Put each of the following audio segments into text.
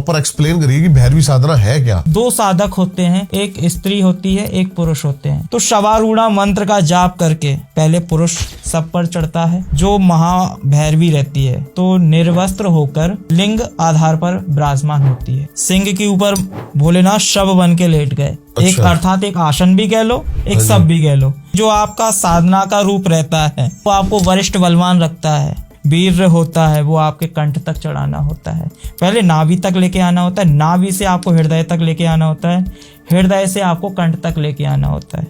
Proper explain करिए कि भैरवी साधना है क्या। दो साधक होते हैं, एक स्त्री होती है, एक पुरुष होते हैं। तो शवारूढ़ा मंत्र का जाप करके पहले पुरुष सब पर चढ़ता है, जो महाभैरवी रहती है तो निर्वस्त्र होकर लिंग आधार पर विराजमान होती है। सिंह के ऊपर भोलेनाथ शव बन के लेट गए। एक अर्थात एक आसन भी कह लो, एक सब भी कह लो। जो आपका साधना का रूप रहता है वो आपको वरिष्ठ बलवान रखता है, वीर होता है, वो आपके कंठ तक चढ़ाना होता है। पहले नाभि तक लेके आना होता है, नाभि से आपको हृदय तक लेके आना होता है, हृदय से आपको कंठ तक लेके आना होता है,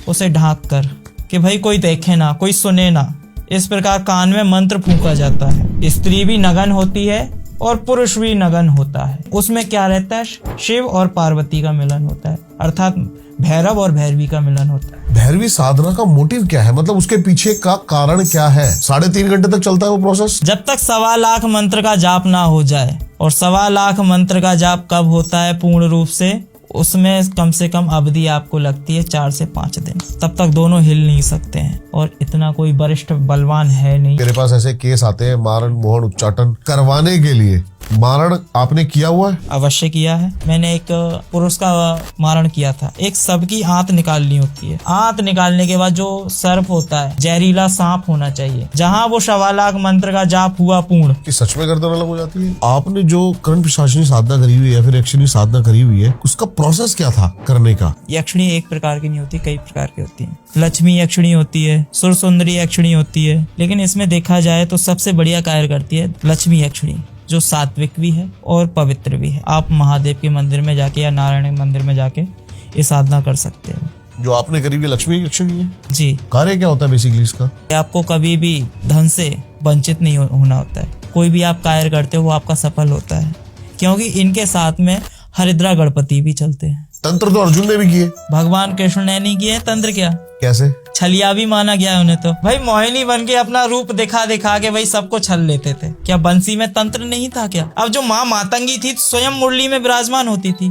उसे ढांक कर कि भाई कोई देखे ना, कोई सुने ना। इस प्रकार कान में मंत्र फूंका जाता है। स्त्री भी नगन होती है और पुरुष भी नगन होता है। उसमें क्या रहता है, शिव और पार्वती का मिलन होता है, अर्थात भैरव और भैरवी का मिलन होता है। भैरवी साधना का मोटिव क्या है, मतलब उसके पीछे का कारण क्या है? 3.5 घंटे तक चलता है वो प्रोसेस? जब तक 1.25 लाख मंत्र का जाप ना हो जाए। और 1.25 लाख मंत्र का जाप कब होता है पूर्ण रूप से, उसमें कम से कम अवधि आपको लगती है 4 से 5 दिन। तब तक दोनों हिल नहीं सकते हैं और इतना कोई वरिष्ठ बलवान है नहीं। मेरे पास ऐसे केस आते हैं मारण मोहन उच्चाटन करवाने के लिए। मारण आपने किया हुआ है? अवश्य किया है। मैंने एक पुरुष का मारण किया था। एक सबकी आंत निकालनी होती है। आंत निकालने के बाद जो सर्प होता है, जहरीला सांप होना चाहिए। जहाँ वो 1.25 लाख मंत्र का जाप हुआ पूर्ण, कि सच में गर्दन अलग हो जाती है। आपने जो कर्ण पिशाचिनी साधना करी हुई है या फिर यक्षिणी साधना करी हुई है, उसका प्रोसेस क्या था करने का? यक्षिणी एक प्रकार की नहीं होती, कई प्रकार की होती है। लक्ष्मी यक्षिणी होती है, सुरसुंदरी यक्षिणी होती है, लेकिन इसमें देखा जाए तो सबसे बढ़िया कार्य करती है लक्ष्मी यक्षिणी, जो सात्विक भी है और पवित्र भी है। आप महादेव के मंदिर में जाके या नारायण मंदिर में जाके ये साधना कर सकते हो। जो आपने करी हुई लक्ष्मी यक्षिणी है जी। कार्य क्या होता है बेसिकली इसका? आपको कभी भी धन से वंचित नहीं होना होता है। कोई भी आप कार्य करते हो वो आपका सफल होता है, क्योंकि इनके साथ में हरिद्रा गणपति भी चलते हैं। तंत्र तो अर्जुन ने भी किए, भगवान कृष्ण ने नहीं किए। तंत्र क्या, कैसे? छलिया भी माना गया है उन्हें। तो भाई मोहिनी बन के अपना रूप दिखा दिखा के भाई सबको छल लेते थे। क्या बंसी में तंत्र नहीं था क्या? अब जो माँ मातंगी थी स्वयं मुरली में विराजमान होती थी।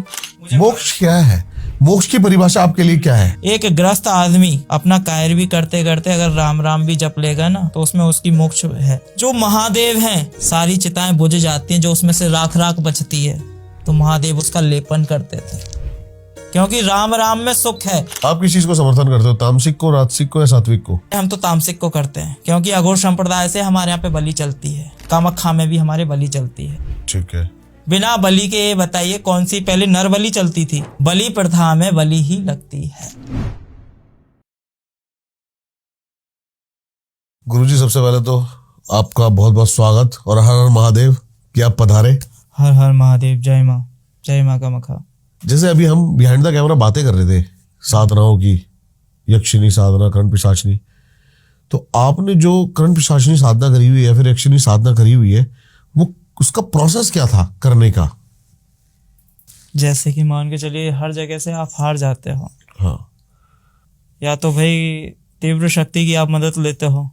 मोक्ष क्या है? मोक्ष की परिभाषा आपके लिए क्या है? एक ग्रस्त आदमी अपना कार्य भी करते करते अगर राम राम भी जप लेगा ना, तो उसमें उसकी मोक्ष है। जो महादेव हैं, सारी चिताएं बुझ जाती हैं, जो उसमें से राख राख बचती है, तो महादेव उसका लेपन करते थे, क्योंकि राम राम में सुख है। आप किस चीज को समर्थन करते हो, तामसिक को, राजसिक को या सात्विक को? हम तो तामसिक को करते हैं, क्योंकि अघोर संप्रदाय से हमारे यहाँ पे बलि चलती है। कामाख्या में भी हमारे बलि चलती है। ठीक है। बिना बलि के ये बताइए कौन सी पहले नर बलि चलती थी? बलि प्रथा में बलि ही लगती है। गुरुजी, सबसे पहले तो आपका बहुत बहुत स्वागत और हर हर महादेव कि आप पधारे। हर हर महादेव। जय माँ, जय माँ का मखा। जैसे अभी हम बिहाइंड द कैमरा बातें कर रहे थे साधनाओं की, यक्षिणी साधना, कर्ण पिशाचिनी, तो आपने जो कर्ण पिशाचिनी साधना करी हुई है या फिर यक्षिणी साधना करी हुई है, वो उसका प्रोसेस क्या था करने का? जैसे कि मान के चलिए हर जगह से आप हार जाते हो। हाँ। या तो भाई तीव्र शक्ति की आप मदद लेते हो,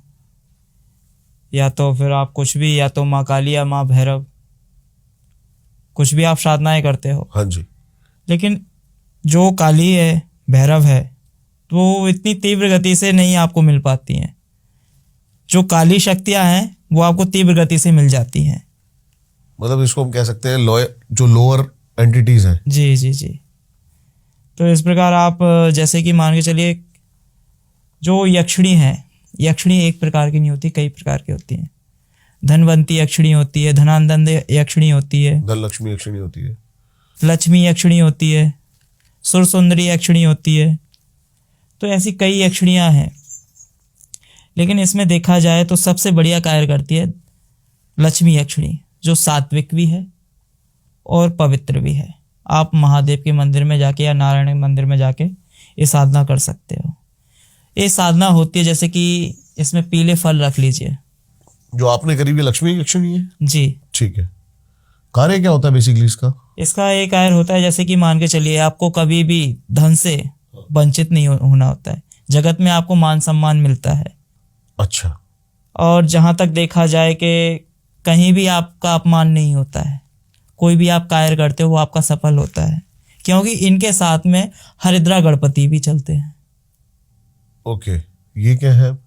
या तो फिर आप कुछ भी, या तो माँ काली या माँ भैरव, कुछ भी आप साधनाएं करते हो। हाँ जी। लेकिन जो काली है, भैरव है, तो वो इतनी तीव्र गति से नहीं आपको मिल पाती हैं। जो काली शक्तियां हैं वो आपको तीव्र गति से मिल जाती हैं। मतलब इसको हम कह सकते हैं जो लोअर एंटिटीज हैं। जी जी जी। तो इस प्रकार आप जैसे कि मान के चलिए जो यक्षिणी है, यक्षिणी एक प्रकार की नहीं होती, कई प्रकार की होती हैं। धनवंती यक्षिणी होती है, धनानंद यक्षिणी होती है, धन लक्ष्मी यक्षिणी होती है, लक्ष्मी यक्षिणी होती है, सुरसुंदरी यक्षिणी होती है। तो ऐसी कई यक्षिणियाँ हैं, लेकिन इसमें देखा जाए तो सबसे बढ़िया कार्य करती है लक्ष्मी यक्षिणी, जो सात्विक भी है और पवित्र भी है। आप महादेव के मंदिर में जाके या नारायण मंदिर में जाके ये साधना कर सकते हो। ये साधना होती है जैसे कि इसमें पीले फल रख लीजिए। जो आपने करी हुई लक्ष्मी यक्षिणी है जी। ठीक है। कार्य क्या होता है बेसिकली इसका? इसका एक कार्य होता है जैसे कि मान के चलिए आपको कभी भी धन से वंचित नहीं होना होता है। जगत में आपको मान सम्मान मिलता है। अच्छा। और जहाँ तक देखा जाए कि कहीं भी आपका अपमान नहीं होता है। कोई भी आप कार्य करते हो वो आपका सफल होता है, क्योंकि इनके साथ में हरिद्रा गणपति भी चलते हैं। ओके, ये क्या है?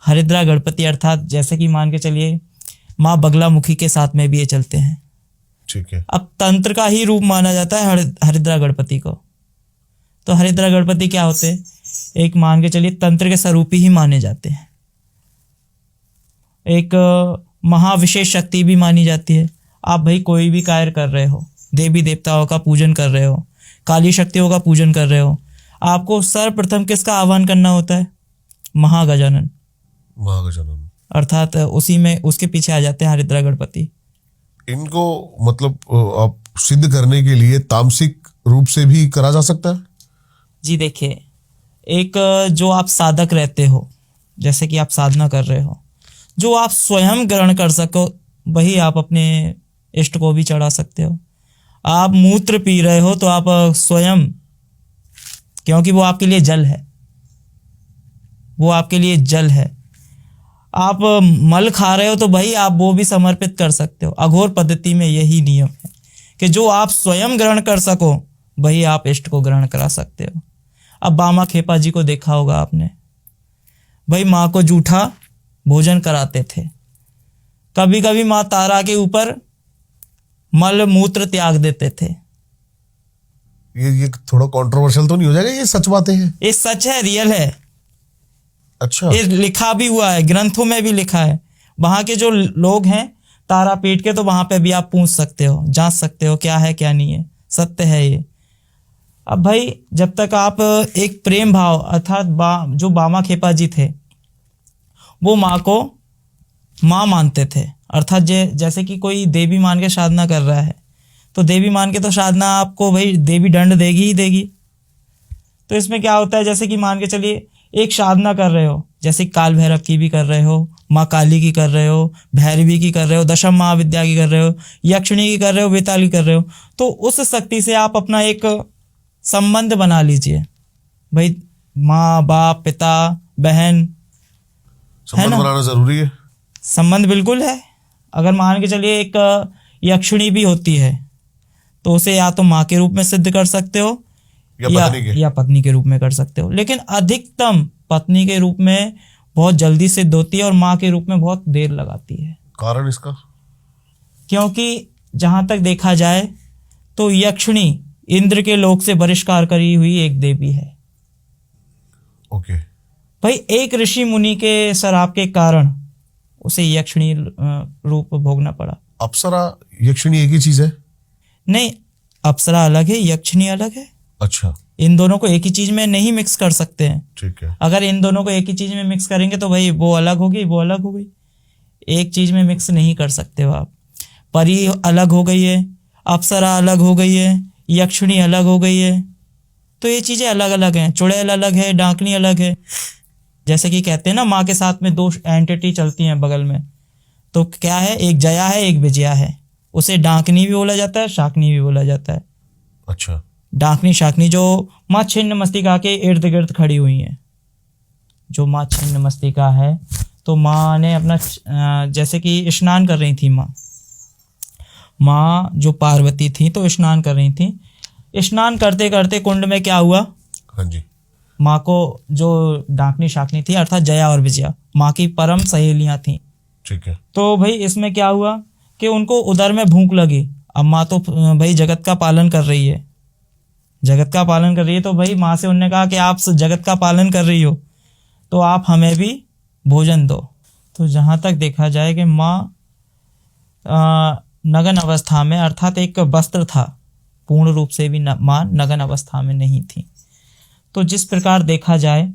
हरिद्रा गणपति अर्थात जैसे कि मान के चलिए माँ बगलामुखी के साथ में भी ये चलते हैं। ठीक है। अब तंत्र का ही रूप माना जाता है हरिद्रा गणपति को। तो हरिद्रा गणपति क्या होते हैं? एक मान के चलिए तंत्र के स्वरूपी ही माने जाते हैं। एक महाविशेष शक्ति भी मानी जाती है। आप भाई कोई भी कार्य कर रहे हो, देवी देवताओं का पूजन कर रहे हो, काली शक्तियों का पूजन कर रहे हो, आपको सर्वप्रथम किसका आह्वान करना होता है? महागजानन। महागजानन अर्थात उसी में उसके पीछे आ जाते हैं हरिद्रा गणपति। इनको मतलब आप सिद्ध करने के लिए तामसिक रूप से भी करा जा सकता है? जी देखिए, एक जो आप साधक रहते हो, जैसे कि आप साधना कर रहे हो, जो आप स्वयं ग्रहण कर सको वही आप अपने इष्ट को भी चढ़ा सकते हो। आप मूत्र पी रहे हो तो आप स्वयं, क्योंकि वो आपके लिए जल है, वो आपके लिए जल है। आप मल खा रहे हो तो भाई आप वो भी समर्पित कर सकते हो। अघोर पद्धति में यही नियम है कि जो आप स्वयं ग्रहण कर सको वही आप इष्ट को ग्रहण करा सकते हो। अब बामा खेपा जी को देखा होगा आपने, भाई माँ को जूठा भोजन कराते थे। कभी कभी माँ तारा के ऊपर मल मूत्र त्याग देते थे। ये थोड़ा कंट्रोवर्शियल तो नहीं हो जाएगा? ये सच बातें हैं? ये सच है, रियल है। अच्छा। ये लिखा भी हुआ है, ग्रंथों में भी लिखा है। वहां के जो लोग हैं तारापीठ के, तो वहां पे भी आप पूछ सकते हो, जांच सकते हो क्या है क्या नहीं है, सत्य है ये। अब भाई जब तक आप एक प्रेम भाव अर्थात जो बामा खेपा जी थे वो माँ को माँ मानते थे। अर्थात जैसे कि कोई देवी मान के साधना कर रहा है तो देवी मान के तो साधना आपको भाई देवी दंड देगी ही देगी। तो इसमें क्या होता है, जैसे कि मान के चलिए एक साधना कर रहे हो, जैसे काल भैरव की भी कर रहे हो, माँ काली की कर रहे हो, भैरवी की कर रहे हो, दशम महाविद्या की कर रहे हो, यक्षिणी की कर रहे हो, बेताल की कर रहे हो, तो उस शक्ति से आप अपना एक संबंध बना लीजिए। भाई माँ बाप पिता बहन, संबंध बनाना जरूरी है। संबंध बिल्कुल है। अगर मान के चलिए एक यक्षिणी भी होती है तो उसे या तो माँ के रूप में सिद्ध कर सकते हो या पत्नी के रूप में कर सकते हो, लेकिन अधिकतम पत्नी के रूप में बहुत जल्दी सिद्ध होती है और माँ के रूप में बहुत देर लगाती है। कारण इसका? क्योंकि जहां तक देखा जाए तो यक्षिणी इंद्र के लोक से बहिष्कार करी हुई एक देवी है। ओके। भाई एक ऋषि मुनि के श्राप के कारण उसे यक्षिणी रूप भोगना पड़ा। अप्सरा यक्षिणी एक ही चीज है? नहीं, अप्सरा अलग है, यक्षिणी अलग है। अच्छा। इन दोनों को एक ही चीज में नहीं मिक्स कर सकते हैं। ठीक है। अगर इन दोनों को एक ही चीज में मिक्स करेंगे तो भाई वो अलग होगी, वो अलग हो गई। एक चीज में मिक्स नहीं कर सकते हो आप। परी अलग हो गई है, अप्सरा अलग हो गई है, यक्षिणी अलग हो गई है, तो ये चीजें अलग अलग हैं। चुड़ैल अलग है, डाकनी अलग है। जैसे कि कहते हैं ना, माँ के साथ में दो एंटिटी चलती हैं बगल में, तो क्या है, एक जया है एक विजया है। उसे डाकनी भी बोला जाता है, शाकनी भी बोला जाता है। अच्छा। डाकनी शाकनी जो माँ छिन्न मस्तिका के इर्द गिर्द खड़ी हुई हैं। जो माँ छिन्न मस्तिका है तो माँ ने अपना जैसे कि स्नान कर रही थी माँ जो पार्वती थी तो स्नान कर रही थी। स्नान करते करते कुंड में क्या हुआ? हाँ जी। माँ को जो डाकनी शाकनी थी अर्थात जया और विजया माँ की परम सहेलियां थी। ठीक है। तो भाई इसमें क्या हुआ कि उनको उदर में भूख लगी। अब माँ तो भाई जगत का पालन कर रही है, जगत का पालन कर रही है, तो भाई माँ से उन्होंने कहा कि आप जगत का पालन कर रही हो तो आप हमें भी भोजन दो। तो जहाँ तक देखा जाए कि माँ नगन अवस्था में, अर्थात एक वस्त्र था, पूर्ण रूप से भी माँ नगन अवस्था में नहीं थी। तो जिस प्रकार देखा जाए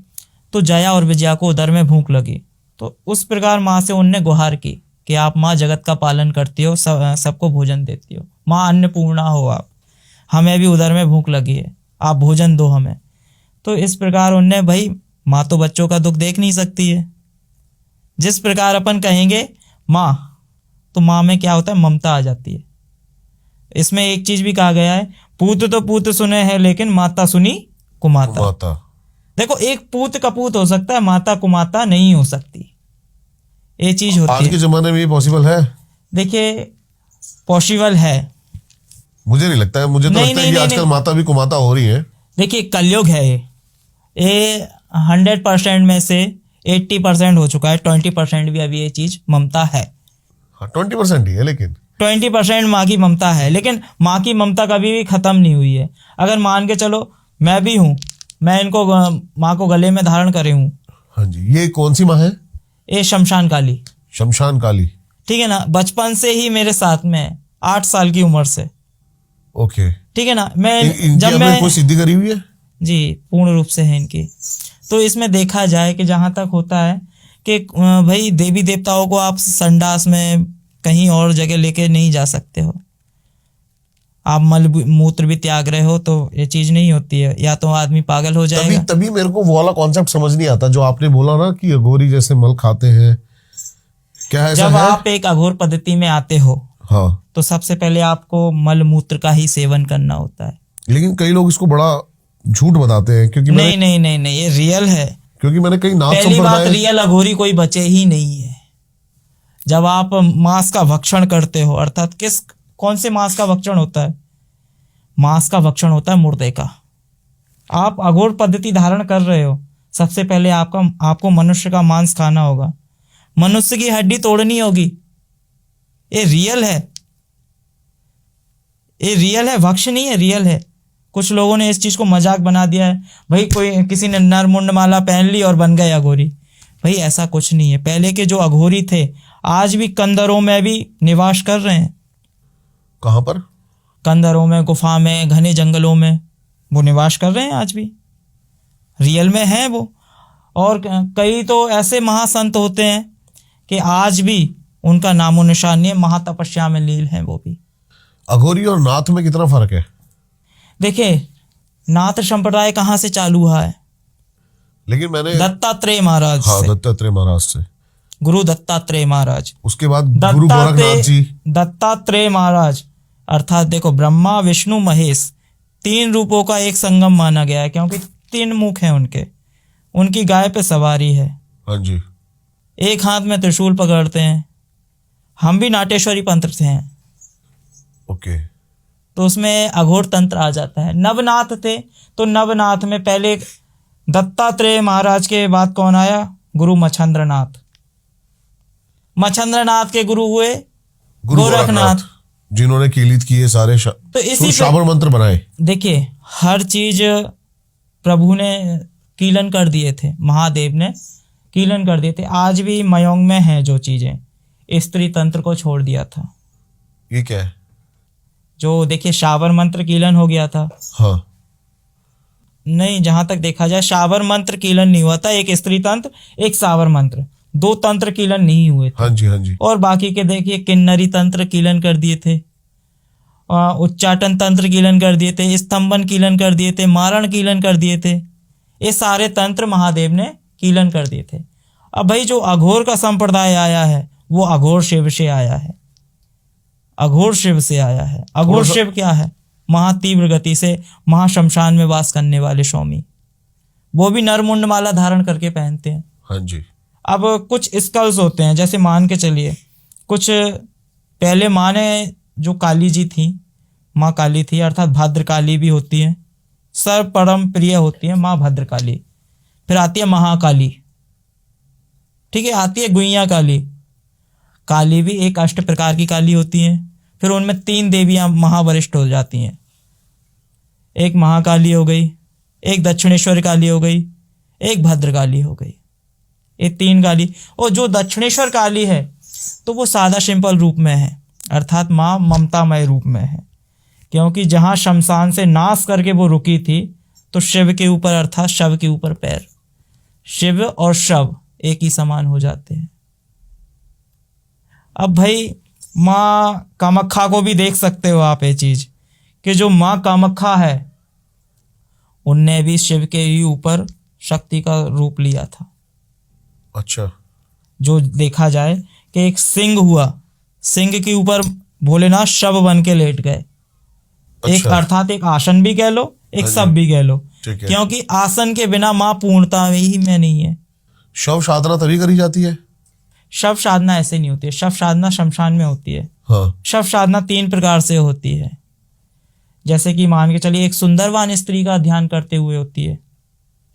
तो जया और विजया को उदर में भूख लगी, तो उस प्रकार माँ से उनने गुहार की कि आप माँ जगत का पालन करती हो, सबको भोजन देती हो, माँ अन्नपूर्णा हो आप, हमें भी उदर में भूख लगी है, आप भोजन दो हमें। तो इस प्रकार उनने, भाई माँ तो बच्चों का दुख देख नहीं सकती है। जिस प्रकार अपन कहेंगे माँ, तो माँ में क्या होता है, ममता आ जाती है। इसमें एक चीज भी कहा गया है, पूत तो पूत सुने हैं लेकिन माता सुनी कुमाता। देखो, एक पूत कपूत हो सकता है, माता कुमाता नहीं हो सकती, ये चीज होती है। आज के जमाने में ये पॉसिबल है? देखिए पॉसिबल है, मुझे नहीं लगता है। मुझे तो लगता है कि आजकल माता भी कुमाता हो रही है। देखिए कलयुग है ये 100% में से 80% हो चुका है, 20% भी अभी ये चीज ममता है। हाँ 20% ही है, लेकिन 20% माँ की ममता है, लेकिन माँ की ममता कभी भी खत्म नहीं हुई है। अगर मान के चलो मैं भी हूँ, मैं इनको माँ को गले में धारण करे हूँ। हाँ जी, ये कौन सी माँ है? ये शमशान काली, शमशान काली। ठीक है ना, बचपन से ही मेरे साथ में है, 8 साल की उम्र से। ओके। ठीक है ना, मैं इनकी जब आपने मैं कोई सिद्धि करी हुई है? जी पूर्ण रूप से है इनकी। तो इसमें देखा जाए कि जहाँ तक होता है कि भाई देवी देवताओं को आप संडास में कहीं और जगह लेके नहीं जा सकते हो। आप मल मूत्र भी त्याग रहे हो तो ये चीज नहीं होती है, या तो आदमी पागल हो जाएगा। तभी मेरे को वो वाला कॉन्सेप्ट समझ नहीं आता जो आपने बोला ना कि अघोरी जैसे मल खाते हैं, क्या ऐसा जब है? आप एक अघोर पद्धति में आते हो हाँ, तो सबसे पहले आपको मल मूत्र का ही सेवन करना होता है। लेकिन कई लोग इसको बड़ा झूठ बताते हैं, क्योंकि नहीं नहीं नहीं नहीं, ये रियल है। क्योंकि मैंने कई नाथ पहली बात, संप्रदाय। रियल अघोरी कोई बचे ही नहीं है। जब आप मांस का भक्षण करते हो, अर्थात कौन से मांस का भक्षण होता है? मांस का भक्षण होता है मुर्दे का। आप अघोर पद्धति धारण कर रहे हो, सबसे पहले आपको मनुष्य का मांस खाना होगा, मनुष्य की हड्डी तोड़नी होगी। ये रियल है, ये रियल है, भक्ष नहीं है, रियल है। कुछ लोगों ने इस चीज को मजाक बना दिया है, भाई कोई किसी ने नर मुंड माला पहन ली और बन गए अघोरी। भाई ऐसा कुछ नहीं है। पहले के जो अघोरी थे आज भी कंदरों में भी निवास कर रहे हैं। कहाँ पर? कंदरों में, गुफा में, घने जंगलों में वो निवास कर रहे हैं आज भी, रियल में हैं वो। और कई तो ऐसे महासंत होते हैं कि आज भी उनका नामो निशान नहीं है, महातपस्या में लीन है वो भी। अघोरी और नाथ में कितना फर्क है? देखिए, नाथ संप्रदाय कहाँ से चालू हुआ है? लेकिन मैंने दत्तात्रेय महाराज हाँ, से, दत्तात्रेय महाराज से। गुरु दत्तात्रेय महाराज। उसके बाद गुरु गोरखनाथ जी। दत्तात्रेय महाराज अर्थात देखो, ब्रह्मा विष्णु महेश 3 रूपों का एक संगम माना गया है, क्योंकि 3 मुख हैं उनके। उनकी गाय पे सवारी है, हाँ जी। एक हाथ में त्रिशूल पकड़ते हैं। हम भी नाटेश्वरी पंथ से हैं, ओके। तो उसमें अघोर तंत्र आ जाता है। नवनाथ थे, तो नवनाथ में पहले दत्तात्रेय महाराज के बाद कौन आया? गुरु मच्छंद्रनाथ। मच्छंद्रनाथ के गुरु हुए गुरु गोरखनाथ, जिन्होंने कीलित किए सारे तो इसी श्रावण मंत्र बनाए। देखिए, हर चीज प्रभु ने कीलन कर दिए थे, महादेव ने कीलन कर दिए थे। आज भी मयोंग में है जो चीजें, स्त्री तंत्र को छोड़ दिया था। ये क्या है? जो देखिए, शावर मंत्र कीलन हो गया था। हाँ, नहीं, जहां तक देखा जाए शावर मंत्र कीलन नहीं हुआ था। एक स्त्री तंत्र, एक शावर मंत्र, 2 तंत्र कीलन नहीं हुए थे। हाँ जी, हाँ जी। और बाकी के देखिए, किन्नरी तंत्र कीलन कर दिए थे, उच्चाटन तंत्र कीलन कर दिए थे, स्तंभन कीलन कर दिए थे, मारण कीलन कर दिए थे। ये सारे तंत्र महादेव ने कीलन कर दिए थे। अब भाई जो अघोर का संप्रदाय आया है वो अघोर शिव से आया है, अघोर शिव से आया है। अघोर शिव क्या है? महातीव्र गति से महाशमशान में वास करने वाले स्वामी। वो भी नरमुंड माला धारण करके पहनते हैं। हाँ जी। अब कुछ स्कल्स होते हैं, जैसे मान के चलिए, कुछ पहले माँ ने जो काली जी थी, माँ काली थी, अर्थात भद्रकाली भी होती है, सर्व परम प्रिय होती है माँ भद्रकाली। फिर आती है महाकाली, ठीक है, आती है गुइया काली। काली भी एक 8 प्रकार की काली होती हैं। फिर उनमें 3 देवियां महावरिष्ठ हो जाती हैं। एक महाकाली हो गई, एक दक्षिणेश्वर काली हो गई, एक भद्रकाली हो गई। ये 3 काली। और जो दक्षिणेश्वर काली है तो वो सादा सिंपल रूप में है, अर्थात माँ ममतामय रूप में है, क्योंकि जहाँ शमशान से नाश करके वो रुकी थी तो शिव के ऊपर, अर्थात शव के ऊपर पैर। शिव और शव एक ही समान हो जाते हैं। अब भाई माँ कामाख्या को भी देख सकते हो आप ये चीज, कि जो माँ कामाख्या है उनने भी शिव के ही ऊपर शक्ति का रूप लिया था। अच्छा। जो देखा जाए कि एक सिंह हुआ, सिंह के ऊपर भोलेनाथ शव बन के लेट गए। अच्छा। एक अर्थात एक आसन भी कह लो, एक शव भी कह लो, ठीक है। क्योंकि आसन के बिना माँ पूर्णता ही में नहीं है। शव साधना तभी करी जाती है? शव साधना ऐसे नहीं होती है, शव साधना शमशान में होती है। हाँ। शव साधना 3 प्रकार से होती है। जैसे कि मान के चलिए, एक सुंदरवान स्त्री का ध्यान करते हुए होती है,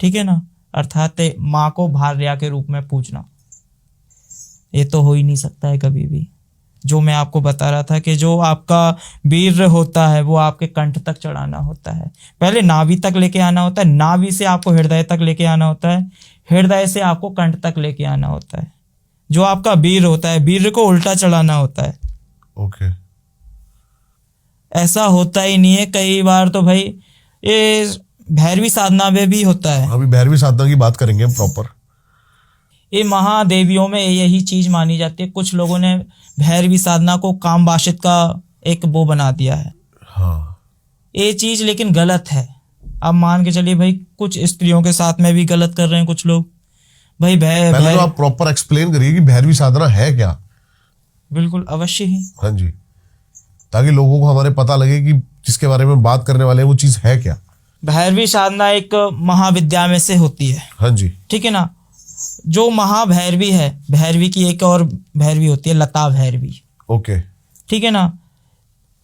ठीक है ना, अर्थात माँ को भार्या के रूप में पूजना। ये तो हो ही नहीं सकता है कभी भी। जो मैं आपको बता रहा था कि जो आपका वीर होता है वो आपके कंठ तक चढ़ाना होता है। पहले नाभि तक लेके आना होता है, नाभि से आपको हृदय तक लेके आना होता है, हृदय से आपको कंठ तक लेके आना होता है। जो आपका वीर होता है, वीर को उल्टा चढ़ाना होता है। ओके। ऐसा होता ही नहीं है। कई बार तो भाई ये भैरवी साधना में भी होता है। अभी भैरवी साधना की बात करेंगे हम प्रॉपर। ये महादेवियों में यही चीज मानी जाती है। कुछ लोगों ने भैरवी साधना को काम वाशित का एक वो बना दिया है। हाँ, ये चीज लेकिन गलत है। अब मान के चलिए भाई कुछ स्त्रियों के साथ में भी गलत कर रहे हैं कुछ लोग। भाई पहले तो आप प्रॉपर एक्सप्लेन करिए कि भैरवी साधना है क्या। बिल्कुल अवश्य ही। हाँ जी, ताकि लोगों को हमारे पता लगे कि जिसके बारे में बात करने वाले हैं वो चीज है क्या। भैरवी साधना एक महाविद्या में से होती है। हाँ जी। ठीक है ना। जो महाभैरवी है, भैरवी की एक और भैरवी होती है लता भैरवी। ओके। ठीक है ना।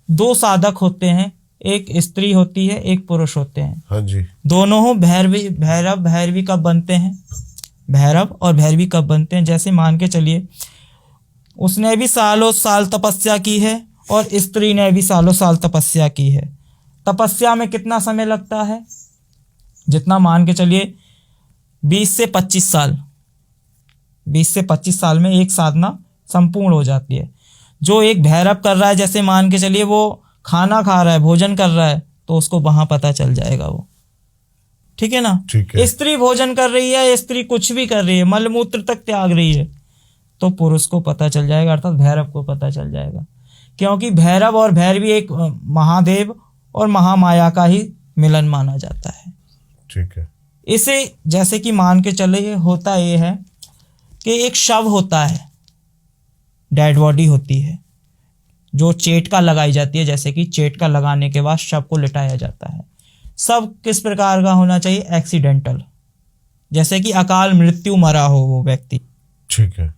दो साधक होते हैं, एक स्त्री होती है, एक पुरुष होते हैं। हाँ जी। दोनों भैरव भैरवी कब बनते हैं? भैरव और भैरवी कब बनते हैं? जैसे मान के चलिए उसने भी सालों साल तपस्या की है और स्त्री ने भी सालों साल तपस्या की है। तपस्या में कितना समय लगता है? जितना मान के चलिए 20 से 25 साल। 20 से 25 साल में एक साधना संपूर्ण हो जाती है। जो एक भैरव कर रहा है, जैसे मान के चलिए वो खाना खा रहा है, भोजन कर रहा है, तो उसको वहां पता चल जाएगा वो। ठीक है ना। ठीक है। स्त्री भोजन कर रही है, स्त्री कुछ भी कर रही है, मलमूत्र तक त्याग रही है, तो पुरुष को पता चल जाएगा, अर्थात भैरव को पता चल जाएगा। क्योंकि भैरव और भैरवी एक महादेव और महामाया का ही मिलन माना जाता है। ठीक है। इसे जैसे कि मान के चले होता ये है कि एक शव होता है, डेड बॉडी होती है, जो चेटका लगाई जाती है। जैसे कि चेटका लगाने के बाद शव को लिटाया जाता है। सब किस प्रकार का होना चाहिए? एक्सीडेंटल, जैसे कि अकाल मृत्यु मरा हो वो व्यक्ति। ठीक है।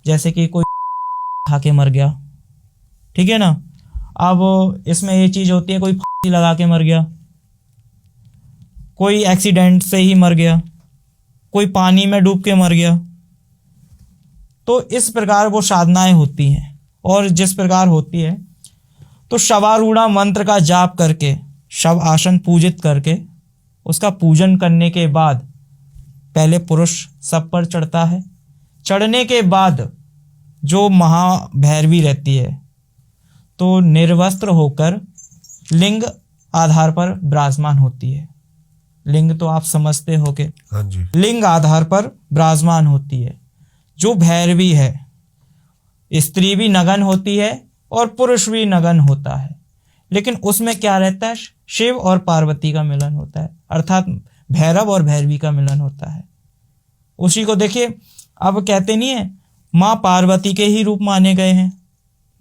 जैसे कि कोई खा के मर गया, ठीक है ना। अब इसमें ये चीज होती है, कोई फांसी लगा के मर गया, कोई एक्सीडेंट से ही मर गया, कोई पानी में डूब के मर गया। तो इस प्रकार वो साधनाएं होती हैं। और जिस प्रकार होती है तो शवारूढ़ा मंत्र का जाप करके, शव आसन पूजित करके, उसका पूजन करने के बाद पहले पुरुष सब पर चढ़ता है। चढ़ने के बाद जो महाभैरवी रहती है तो निर्वस्त्र होकर लिंग आधार पर विराजमान होती है। लिंग तो आप समझते होगे। हाँ जी। लिंग आधार पर विराजमान होती है। जो भैरवी है, स्त्री भी नगन होती है और पुरुष भी नगन होता है, लेकिन उसमें क्या रहता है? शिव और पार्वती का मिलन होता है, अर्थात भैरव और भैरवी का मिलन होता है। उसी को देखिए, अब कहते नहीं है माँ पार्वती के ही रूप माने गए हैं,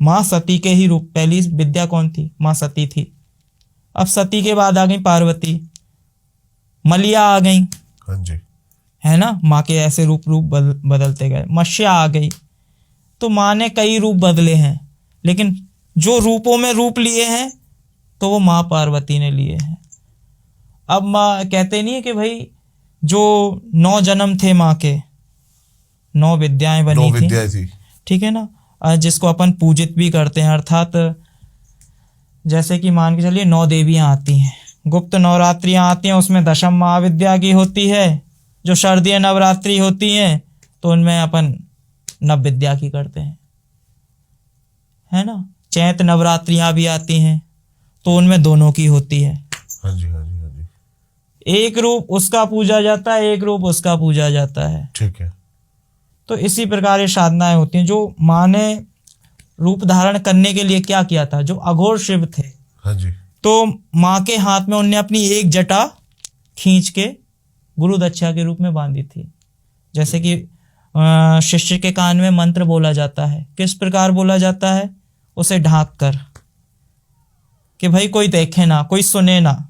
माँ सती के ही रूप। पहली विद्या कौन थी? माँ सती थी। अब सती के बाद आ गई पार्वती, मलिया आ गई, हाँ जी, है ना। माँ के ऐसे रूप बदलते गए। मत्स्या आ गई। तो माँ ने कई रूप बदले हैं, लेकिन जो रूपों में रूप लिए हैं तो वो माँ पार्वती ने लिए हैं। अब माँ कहते नहीं है कि भाई जो 9 जन्म थे माँ के, 9 विद्याएं बनी थी, ठीक है ना, जिसको अपन पूजित भी करते हैं। अर्थात जैसे कि मान के चलिए 9 देवियां आती हैं, गुप्त नवरात्रियां आती हैं, उसमें दशम महाविद्या की होती है। जो शारदीय नवरात्रि होती हैं तो उनमें अपन नव विद्या की करते हैं, है ना। चैत नवरात्रियां भी आती हैं तो उनमें दोनों की होती है। हाँ जी, हाँ जी, हाँ जी। एक रूप उसका पूजा जाता है, एक रूप उसका पूजा जाता है। ठीक है। तो इसी प्रकार ये साधनाएं होती हैं। जो माँ ने रूप धारण करने के लिए क्या किया था? जो अघोर शिव थे, हाँ जी, तो माँ के हाथ में उनने अपनी एक जटा खींच के गुरु दक्षा के रूप में बांधी थी। जैसे कि शिष्य के कान में मंत्र बोला जाता है। किस प्रकार बोला जाता है? उसे ढांक कर, कि भाई कोई देखे ना, कोई सुने ना,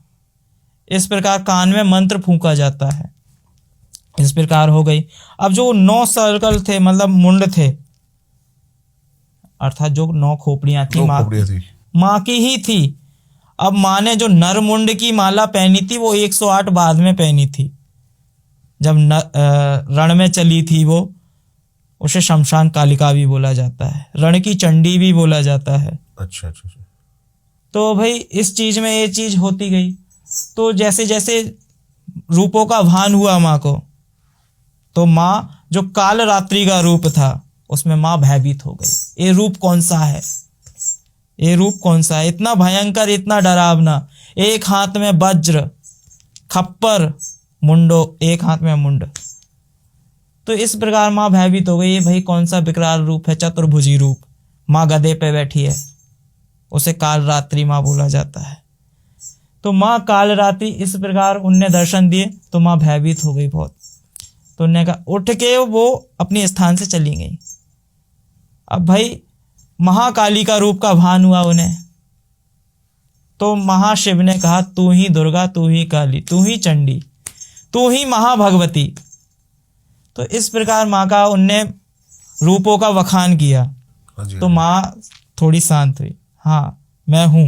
इस प्रकार कान में मंत्र फूंका जाता है। इस प्रकार हो गई। अब जो 9 सर्कल थे, मतलब मुंड थे, अर्थात जो 9 खोपड़ियां थी, माँ की ही थी। अब माँ ने जो नरमुंड की माला पहनी थी वो 108 बाद में पहनी थी, जब रण में चली थी वो, उसे शमशान कालिका भी बोला जाता है, रण की चंडी भी बोला जाता है। अच्छा अच्छा अच्छा। तो भाई इस चीज में ये चीज होती गई। तो जैसे जैसे रूपों का भान हुआ माँ को, तो माँ जो काल रात्रि का रूप था उसमें माँ भयभीत हो गई। ये रूप कौन सा है, ये रूप कौन सा है, इतना भयंकर, इतना डरावना, एक हाथ में वज्र, खप्पर, मुंडो, एक हाथ में मुंड। तो इस प्रकार माँ भयभीत हो गई, ये भाई कौन सा विकराल रूप है, चतुर्भुजी रूप। माँ गधे पे बैठी है, उसे काल रात्रि माँ बोला जाता है। तो माँ काल रात्रि इस प्रकार उनने दर्शन दिए तो माँ भयभीत हो गई बहुत। तो उन्होंने कहा, उठ के वो अपने स्थान से चली गई। अब भाई महाकाली का रूप का भान हुआ उन्हें, तो महाशिव ने कहा, तू ही दुर्गा, तू ही काली, तू ही चंडी, तू ही महाभगवती। तो इस प्रकार माँ का उनने रूपों का वखान किया। तो माँ थोड़ी शांत हुई, हाँ मैं हूँ,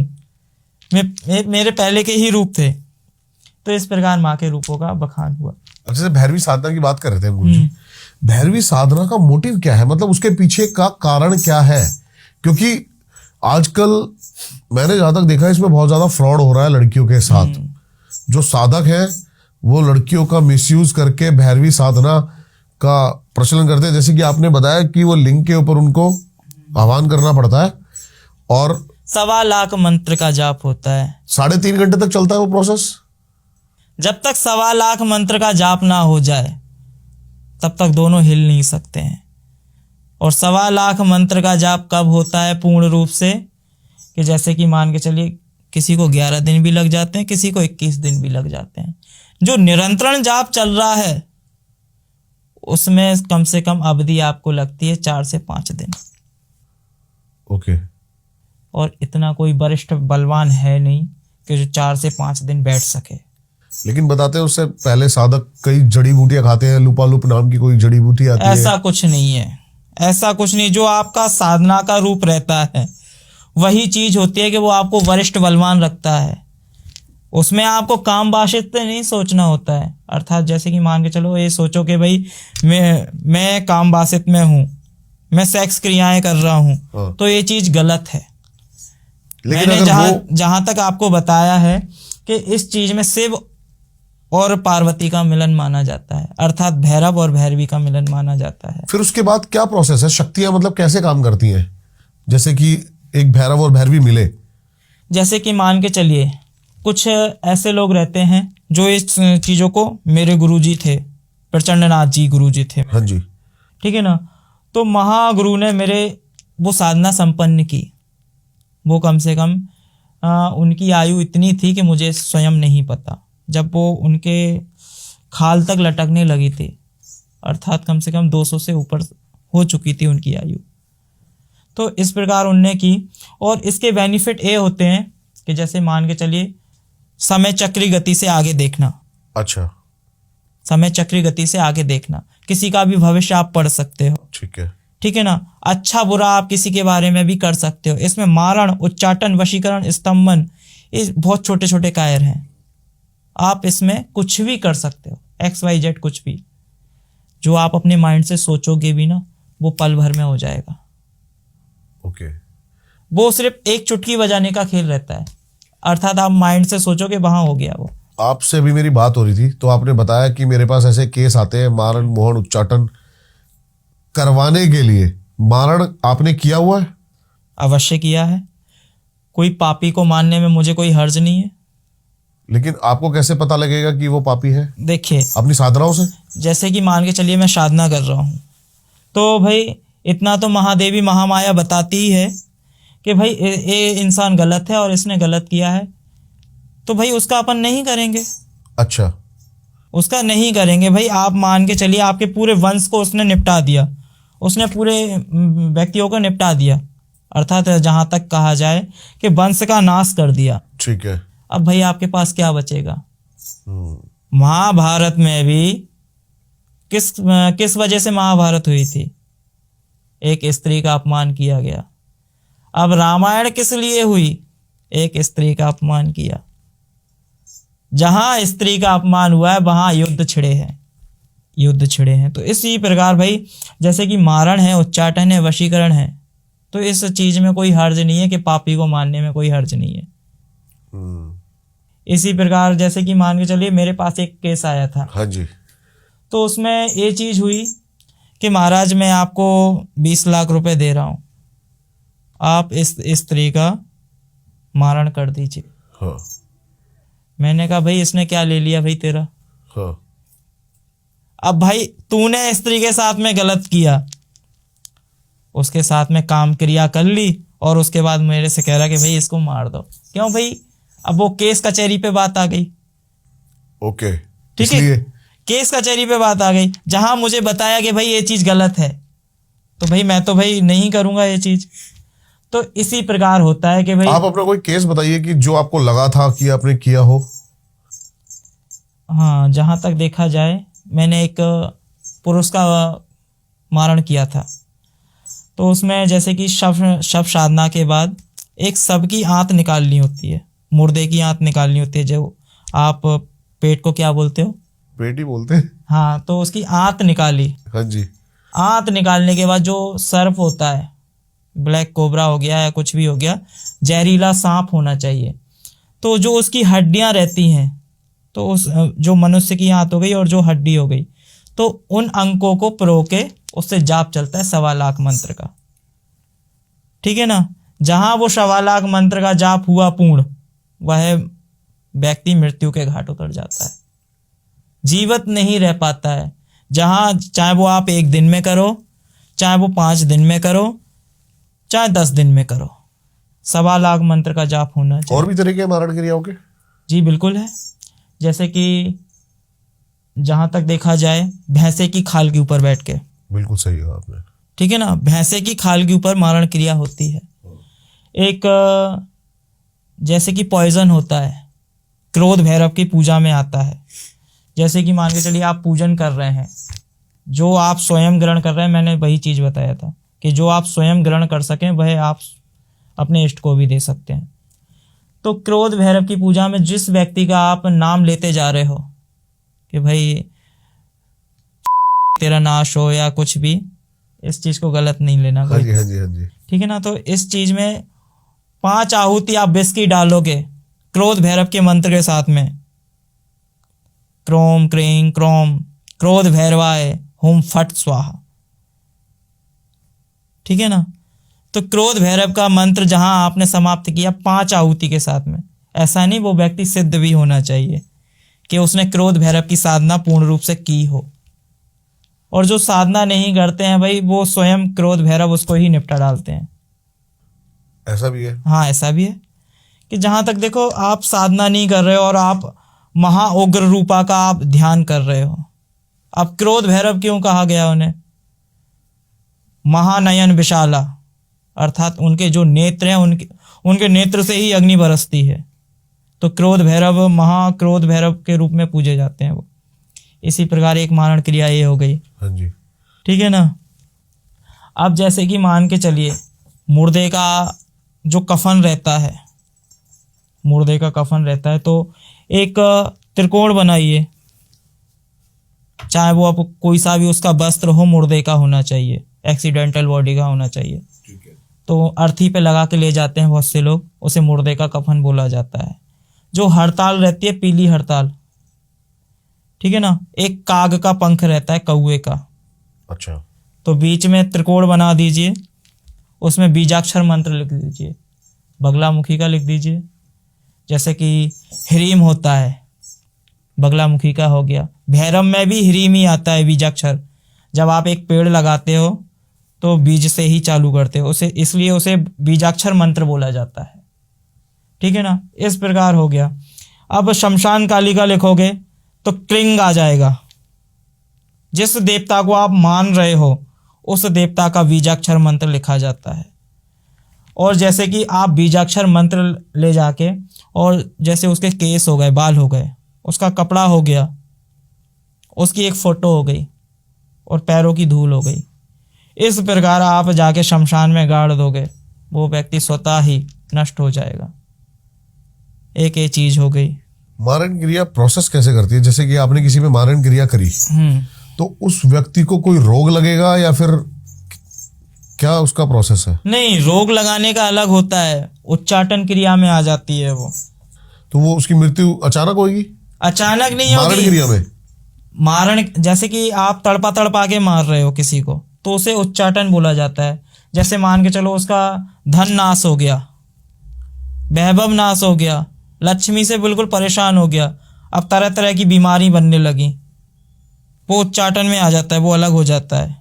मेरे पहले के ही रूप थे। तो इस प्रकार माँ के रूपों का बखान हुआ। अच्छा, भैरवी साधना की बात कर रहे थे गुरुजी, भैरवी साधना का मोटिव क्या है, मतलब उसके पीछे का कारण क्या है? क्योंकि आजकल मैंने जहां तक देखा है इसमें बहुत ज्यादा फ्रॉड हो रहा है लड़कियों के साथ। जो साधक है वो लड़कियों का मिसयूज करके भैरवी साधना का प्रचलन करते हैं। जैसे कि आपने बताया कि वो लिंग के ऊपर उनको आह्वान करना पड़ता है और 1.25 लाख मंत्र का जाप होता है। 3.5 घंटे तक चलता है वो प्रोसेस। जब तक 1.25 लाख मंत्र का जाप ना हो जाए तब तक दोनों हिल नहीं सकते हैं। और 1.25 लाख मंत्र का जाप कब होता है पूर्ण रूप से, कि जैसे कि मान के चलिए किसी को 11 दिन भी लग जाते हैं, किसी को 21 दिन भी लग जाते हैं। जो निरंतरण जाप चल रहा है उसमें कम से कम अवधि आपको लगती है 4 से 5 दिन। ओके। और इतना कोई वरिष्ठ बलवान है नहीं कि जो 4 से 5 दिन बैठ सके। लेकिन बताते हैं उससे पहले साधक कई जड़ी बूटियां खाते हैं, लुपालुप नाम की कोई जड़ी बूटी आती है। ऐसा कुछ नहीं है, ऐसा कुछ नहीं। जो आपका साधना का रूप रहता है वही चीज होती है कि वो आपको वरिष्ठ बलवान रखता है। उसमें आपको काम बाशित नहीं सोचना होता है। अर्थात जैसे कि मान के चलो ये सोचो कि भाई मैं काम बाशित में हूँ, मैं सेक्स क्रियाएं कर रहा हूँ, तो ये चीज गलत है। मैंने जहां तक आपको बताया है कि इस चीज में शिव और पार्वती का मिलन माना जाता है, अर्थात भैरव और भैरवी का मिलन माना जाता है। फिर उसके बाद क्या प्रोसेस है? शक्तियां मतलब कैसे काम करती हैं? जैसे कि एक भैरव और भैरवी मिले, जैसे कि मान के चलिए कुछ ऐसे लोग रहते हैं जो इस चीजों को, मेरे गुरुजी थे प्रचंडनाथ जी गुरुजी थे, हाँ जी, ठीक है ना। तो महागुरु ने मेरे वो साधना संपन्न की। वो कम से कम उनकी आयु इतनी थी कि मुझे स्वयं नहीं पता, जब वो उनके खाल तक लटकने लगी थी, अर्थात कम से कम 200 से ऊपर हो चुकी थी उनकी आयु। तो इस प्रकार उनने की। और इसके बेनिफिट ये होते हैं कि जैसे मान के चलिए समय चक्री गति से आगे देखना। अच्छा, समय चक्री गति से आगे देखना, किसी का भी भविष्य आप पढ़ सकते हो, ठीक है ना। अच्छा बुरा आप किसी के बारे में भी कर सकते हो। इसमें मारण, उच्चाटन, वशीकरण, स्तंभन, ये बहुत छोटे छोटे कायर हैं। आप इसमें कुछ भी कर सकते हो, XYZ कुछ भी। जो आप अपने माइंड से सोचोगे भी ना, वो पल भर में हो जाएगा। ओके। वो सिर्फ एक चुटकी बजाने का खेल रहता है, अर्थात आप माइंड से सोचोगे वहां हो गया वो। आपसे अभी मेरी बात हो रही थी तो आपने बताया कि मेरे पास ऐसे केस आते हैं मारण, मोहन, उच्चाटन करवाने के लिए। मारण आपने किया हुआ है? अवश्य किया है। कोई पापी को मानने में मुझे कोई हर्ज नहीं है। लेकिन आपको कैसे पता लगेगा कि वो पापी है? देखिए, अपनी साधनाओं से। जैसे कि मान के चलिए मैं साधना कर रहा हूँ, तो भाई इतना तो महादेवी महामाया बताती ही है कि भाई ये इंसान गलत है और इसने गलत किया है, तो भाई उसका अपन नहीं करेंगे। अच्छा, उसका नहीं करेंगे भाई। आप मान के चलिए आपके पूरे वंश को उसने निपटा दिया, उसने पूरे व्यक्तियों को निपटा दिया, अर्थात जहां तक कहा जाए कि वंश का नाश कर दिया, ठीक है। अब भाई आपके पास क्या बचेगा? महाभारत में भी किस वजह से महाभारत हुई थी? एक स्त्री का अपमान किया गया। अब रामायण किस लिए हुई? एक स्त्री का अपमान किया। जहां स्त्री का अपमान हुआ है वहां युद्ध छिड़े हैं। युद्ध छिड़े हैं। तो इसी प्रकार भाई जैसे कि मारण है, उच्चाटन है, वशीकरण है, तो इस चीज में कोई हर्ज नहीं है कि पापी को मारने में कोई हर्ज नहीं है। इसी प्रकार जैसे कि मान के चलिए मेरे पास एक केस आया था। हाँ जी। तो उसमें ये चीज हुई कि महाराज मैं आपको 20 लाख रुपए दे रहा हूं, आप इस स्त्री का मारण कर दीजिए। हाँ। मैंने कहा भाई इसने क्या ले लिया भाई तेरा। हाँ। अब भाई तूने स्त्री के साथ में गलत किया, उसके साथ में काम क्रिया कर ली और उसके बाद मेरे से कह रहा कि भाई इसको मार दो। क्यों भाई, अब वो केस कचहरी पे बात आ गई। ओके, ठीक है, केस कचहरी पे बात आ गई, जहां मुझे बताया कि भाई ये चीज गलत है, तो भाई मैं तो भाई नहीं करूंगा ये चीज। तो इसी प्रकार होता है कि भाई आप अपना कोई केस बताइए कि जो आपको लगा था कि आपने किया हो। हाँ, जहां तक देखा जाए मैंने एक पुरुष का मारण किया था। तो उसमें जैसे कि शव साधना के बाद एक शव की आंत निकालनी होती है, मुर्दे की आंत निकालनी होती है, जो आप पेट को क्या बोलते हो? पेट ही बोलते हैं। हाँ, तो उसकी आंत निकाली। हाँ जी। आंत निकालने के बाद जो सर्प होता है, ब्लैक कोबरा हो गया या कुछ भी हो गया, जहरीला सांप होना चाहिए, तो जो उसकी हड्डियां रहती हैं, तो उस जो मनुष्य की आंत हो गई और जो हड्डी हो गई, तो उन अंकों को प्रो के उससे जाप चलता है 1.25 लाख मंत्र का। ठीक है ना, जहां वो 1.25 लाख मंत्र का जाप हुआ पूर्ण, वह व्यक्ति मृत्यु के घाट उतर जाता है, जीवित नहीं रह पाता है। जहां चाहे वो आप 1 दिन में करो, चाहे वो 5 दिन में करो, चाहे 10 दिन में करो, 1.25 लाख मंत्र का जाप होना चाहिए। और भी तरीके मारण क्रियाओं के? जी बिल्कुल है। जैसे कि जहां तक देखा जाए भैंसे की खाल के ऊपर बैठ के, बिल्कुल सही कहा आपने। ठीक है ना, भैंसे की खाल के ऊपर मारण क्रिया होती है। एक जैसे कि पॉइजन होता है, क्रोध भैरव की पूजा में आता है। जैसे कि मान के चलिए आप पूजन कर रहे हैं, जो आप स्वयं ग्रहण कर रहे हैं, मैंने वही चीज बताया था कि जो आप स्वयं ग्रहण कर सकें वह आप अपने इष्ट को भी दे सकते हैं। तो क्रोध भैरव की पूजा में जिस व्यक्ति का आप नाम लेते जा रहे हो कि भाई तेरा नाश हो या कुछ भी, इस चीज को गलत नहीं लेना। हाँ जी, हाँ जी, हाँ जी। ठीक है ना, तो इस चीज में 5 आहुति आप विष की डालोगे क्रोध भैरव के मंत्र के साथ में, क्रोम क्रीं क्रोम क्रोध भैरवाय हुम फट स्वाहा। ठीक है ना, तो क्रोध भैरव का मंत्र जहां आपने समाप्त किया 5 आहुति के साथ में, ऐसा नहीं, वो व्यक्ति सिद्ध भी होना चाहिए कि उसने क्रोध भैरव की साधना पूर्ण रूप से की हो। और जो साधना नहीं करते हैं भाई, वो स्वयं क्रोध भैरव उसको ही निपटा डालते हैं। ऐसा भी है? हाँ, ऐसा भी है कि जहां तक देखो आप साधना नहीं कर रहे हो और आप महा उग्र रूपा का आप ध्यान कर रहे हो। अब क्रोध भैरव क्यों कहा गया उन्हें? महानयन विशाला, अर्थात उनके जो नेत्र हैं, उनके नेत्र से ही अग्नि बरसती है, तो क्रोध भैरव महाक्रोध भैरव के रूप में पूजे जाते हैं वो। इसी प्रकार एक मारण क्रिया ये हो गई। हाँ जी। ठीक है ना, अब जैसे कि मान के चलिए मुर्दे का जो कफन रहता है, मुर्दे का कफन रहता है, तो एक त्रिकोण बनाइए, चाहे वो आप कोई सा भी उसका वस्त्र हो, मुर्दे का होना चाहिए, एक्सीडेंटल बॉडी का होना चाहिए। ठीक है। तो अर्थी पे लगा के ले जाते हैं बहुत से लोग, उसे मुर्दे का कफन बोला जाता है। जो हड़ताल रहती है, पीली हड़ताल, ठीक है ना, एक काग का पंख रहता है, कौवे का। अच्छा। तो बीच में त्रिकोण बना दीजिए, उसमें बीजाक्षर मंत्र लिख दीजिए, बगलामुखी का लिख दीजिए। जैसे कि ह्रीम होता है, बगलामुखी का हो गया। भैरव में भी ह्रीम ही आता है बीजाक्षर। जब आप एक पेड़ लगाते हो तो बीज से ही चालू करते हो उसे, इसलिए उसे बीजाक्षर मंत्र बोला जाता है। ठीक है ना, इस प्रकार हो गया। अब शमशान काली का लिखोगे तो क्रिंग आ जाएगा। जिस देवता को आप मान रहे हो उस देवता का बीजाक्षर मंत्र लिखा जाता है। और जैसे कि आप बीजाक्षर मंत्र ले जाके, और जैसे उसके केस हो गए, बाल हो गए, उसका कपड़ा हो गया, उसकी एक फोटो हो गई और पैरों की धूल हो गई, इस प्रकार आप जाके शमशान में गाड़ दोगे, वो व्यक्ति स्वतः ही नष्ट हो जाएगा। एक चीज हो गई। मारण क्रिया प्रोसेस कैसे करती है? जैसे कि आपने किसी पे मारण क्रिया करी, तो उस व्यक्ति को कोई रोग लगेगा या फिर क्या उसका प्रोसेस है? नहीं, रोग लगाने का अलग होता है, उच्चाटन क्रिया में आ जाती है वो। तो वो उसकी मृत्यु अचानक होगी? अचानक नहीं मारण होगी। क्रिया में? मारण, जैसे कि आप तड़पा तड़पा के मार रहे हो किसी को, तो उसे उच्चाटन बोला जाता है। जैसे मान के चलो उसका धन नाश हो गया, वैभव नाश हो गया, लक्ष्मी से बिल्कुल परेशान हो गया, अब तरह तरह की बीमारी बनने लगी, वो उच्चाटन में आ जाता है, वो अलग हो जाता है।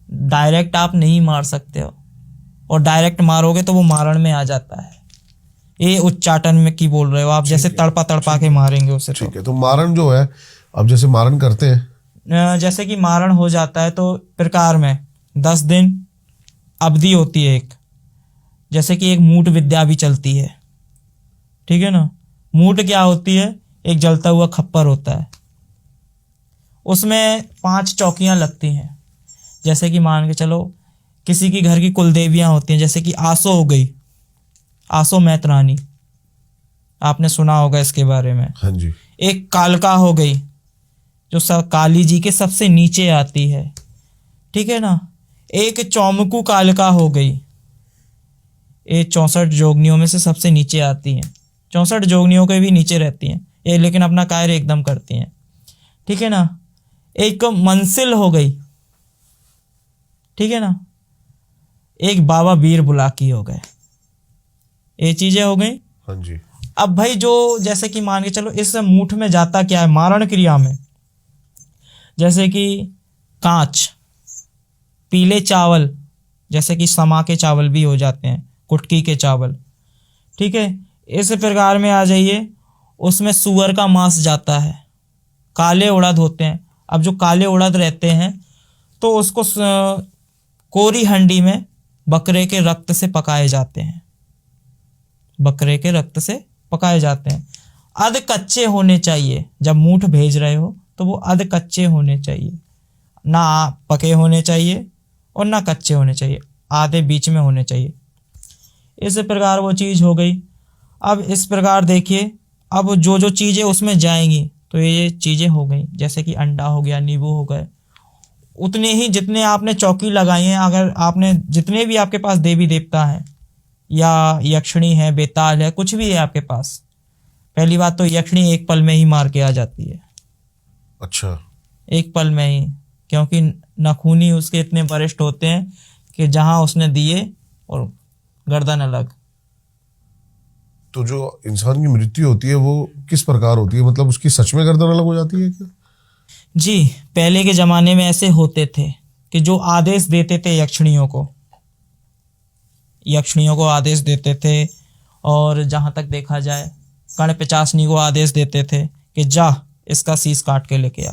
डायरेक्ट आप नहीं मार सकते हो, और डायरेक्ट मारोगे तो वो मारण में आ जाता है। ये उच्चाटन में की बोल रहे हो आप, जैसे तड़पा तड़पा के मारेंगे उसे। ठीक है, तो मारण जो है, अब जैसे मारण करते हैं, जैसे कि मारण हो जाता है तो प्रकार में 10 दिन अवधि होती है एक, जैसे कि एक मूठ विद्या भी चलती है, ठीक है ना। मूठ क्या होती है? एक जलता हुआ खप्पर होता है, उसमें 5 चौकियां लगती हैं। जैसे कि मान के चलो किसी की घर की कुल देवियां होती हैं, जैसे कि आसो हो गई, आसो मैतरानी, आपने सुना होगा इसके बारे में। हाँ जी। एक कालका हो गई, जो काली जी के सबसे नीचे आती है, ठीक है ना। एक चौमुकू कालका हो गई, ये 64 जोगनियों में से सबसे नीचे आती हैं। 64 जोगनियों के भी नीचे रहती हैं ये, लेकिन अपना कार्य एकदम करती हैं, ठीक है ना। एक मंसिल हो गई, ठीक है ना। एक बाबा वीर बुलाकी हो गए, ये चीजें हो गई। हाँ जी। अब भाई जो जैसे कि मान के चलो इस मूठ में जाता क्या है मारण क्रिया में, जैसे कि कांच, पीले चावल, जैसे कि समा के चावल भी हो जाते हैं, कुटकी के चावल, ठीक है। इस प्रकार में आ जाइए, उसमें सुअर का मांस जाता है, काले उड़द होते हैं। अब जो काले उड़द रहते हैं तो उसको कोरी हंडी में बकरे के रक्त से पकाए जाते हैं, बकरे के रक्त से पकाए जाते हैं। अध कच्चे होने चाहिए, जब मूठ भेज रहे हो तो वो अध कच्चे होने चाहिए, ना पके होने चाहिए और ना कच्चे होने चाहिए, आधे बीच में होने चाहिए। इस प्रकार वो चीज़ हो गई। अब इस प्रकार देखिए, अब जो जो चीज़ें उसमें जाएंगी तो ये चीज़ें हो गई, जैसे कि अंडा हो गया, नींबू हो गए, उतने ही जितने आपने चौकी लगाई हैं। अगर आपने जितने भी आपके पास देवी देवता हैं या यक्षिणी है, बेताल है, कुछ भी है आपके पास, पहली बात तो यक्षिणी एक पल में ही मार के आ जाती है। अच्छा। एक पल में ही, क्योंकि नखूनी उसके इतने वरिष्ठ होते हैं कि जहां उसने दिए और गर्दन अलग। तो जो इंसान की मृत्यु होती है वो किस प्रकार होती है, मतलब उसकी सच में गर्दन अलग हो जाती है क्या? जी, पहले के जमाने में ऐसे होते थे कि जो आदेश देते थे यक्षिणियों को आदेश देते थे, और जहां तक देखा जाए कर्ण पिचासनी को आदेश देते थे कि जा इसका शीश काट के लेके आ।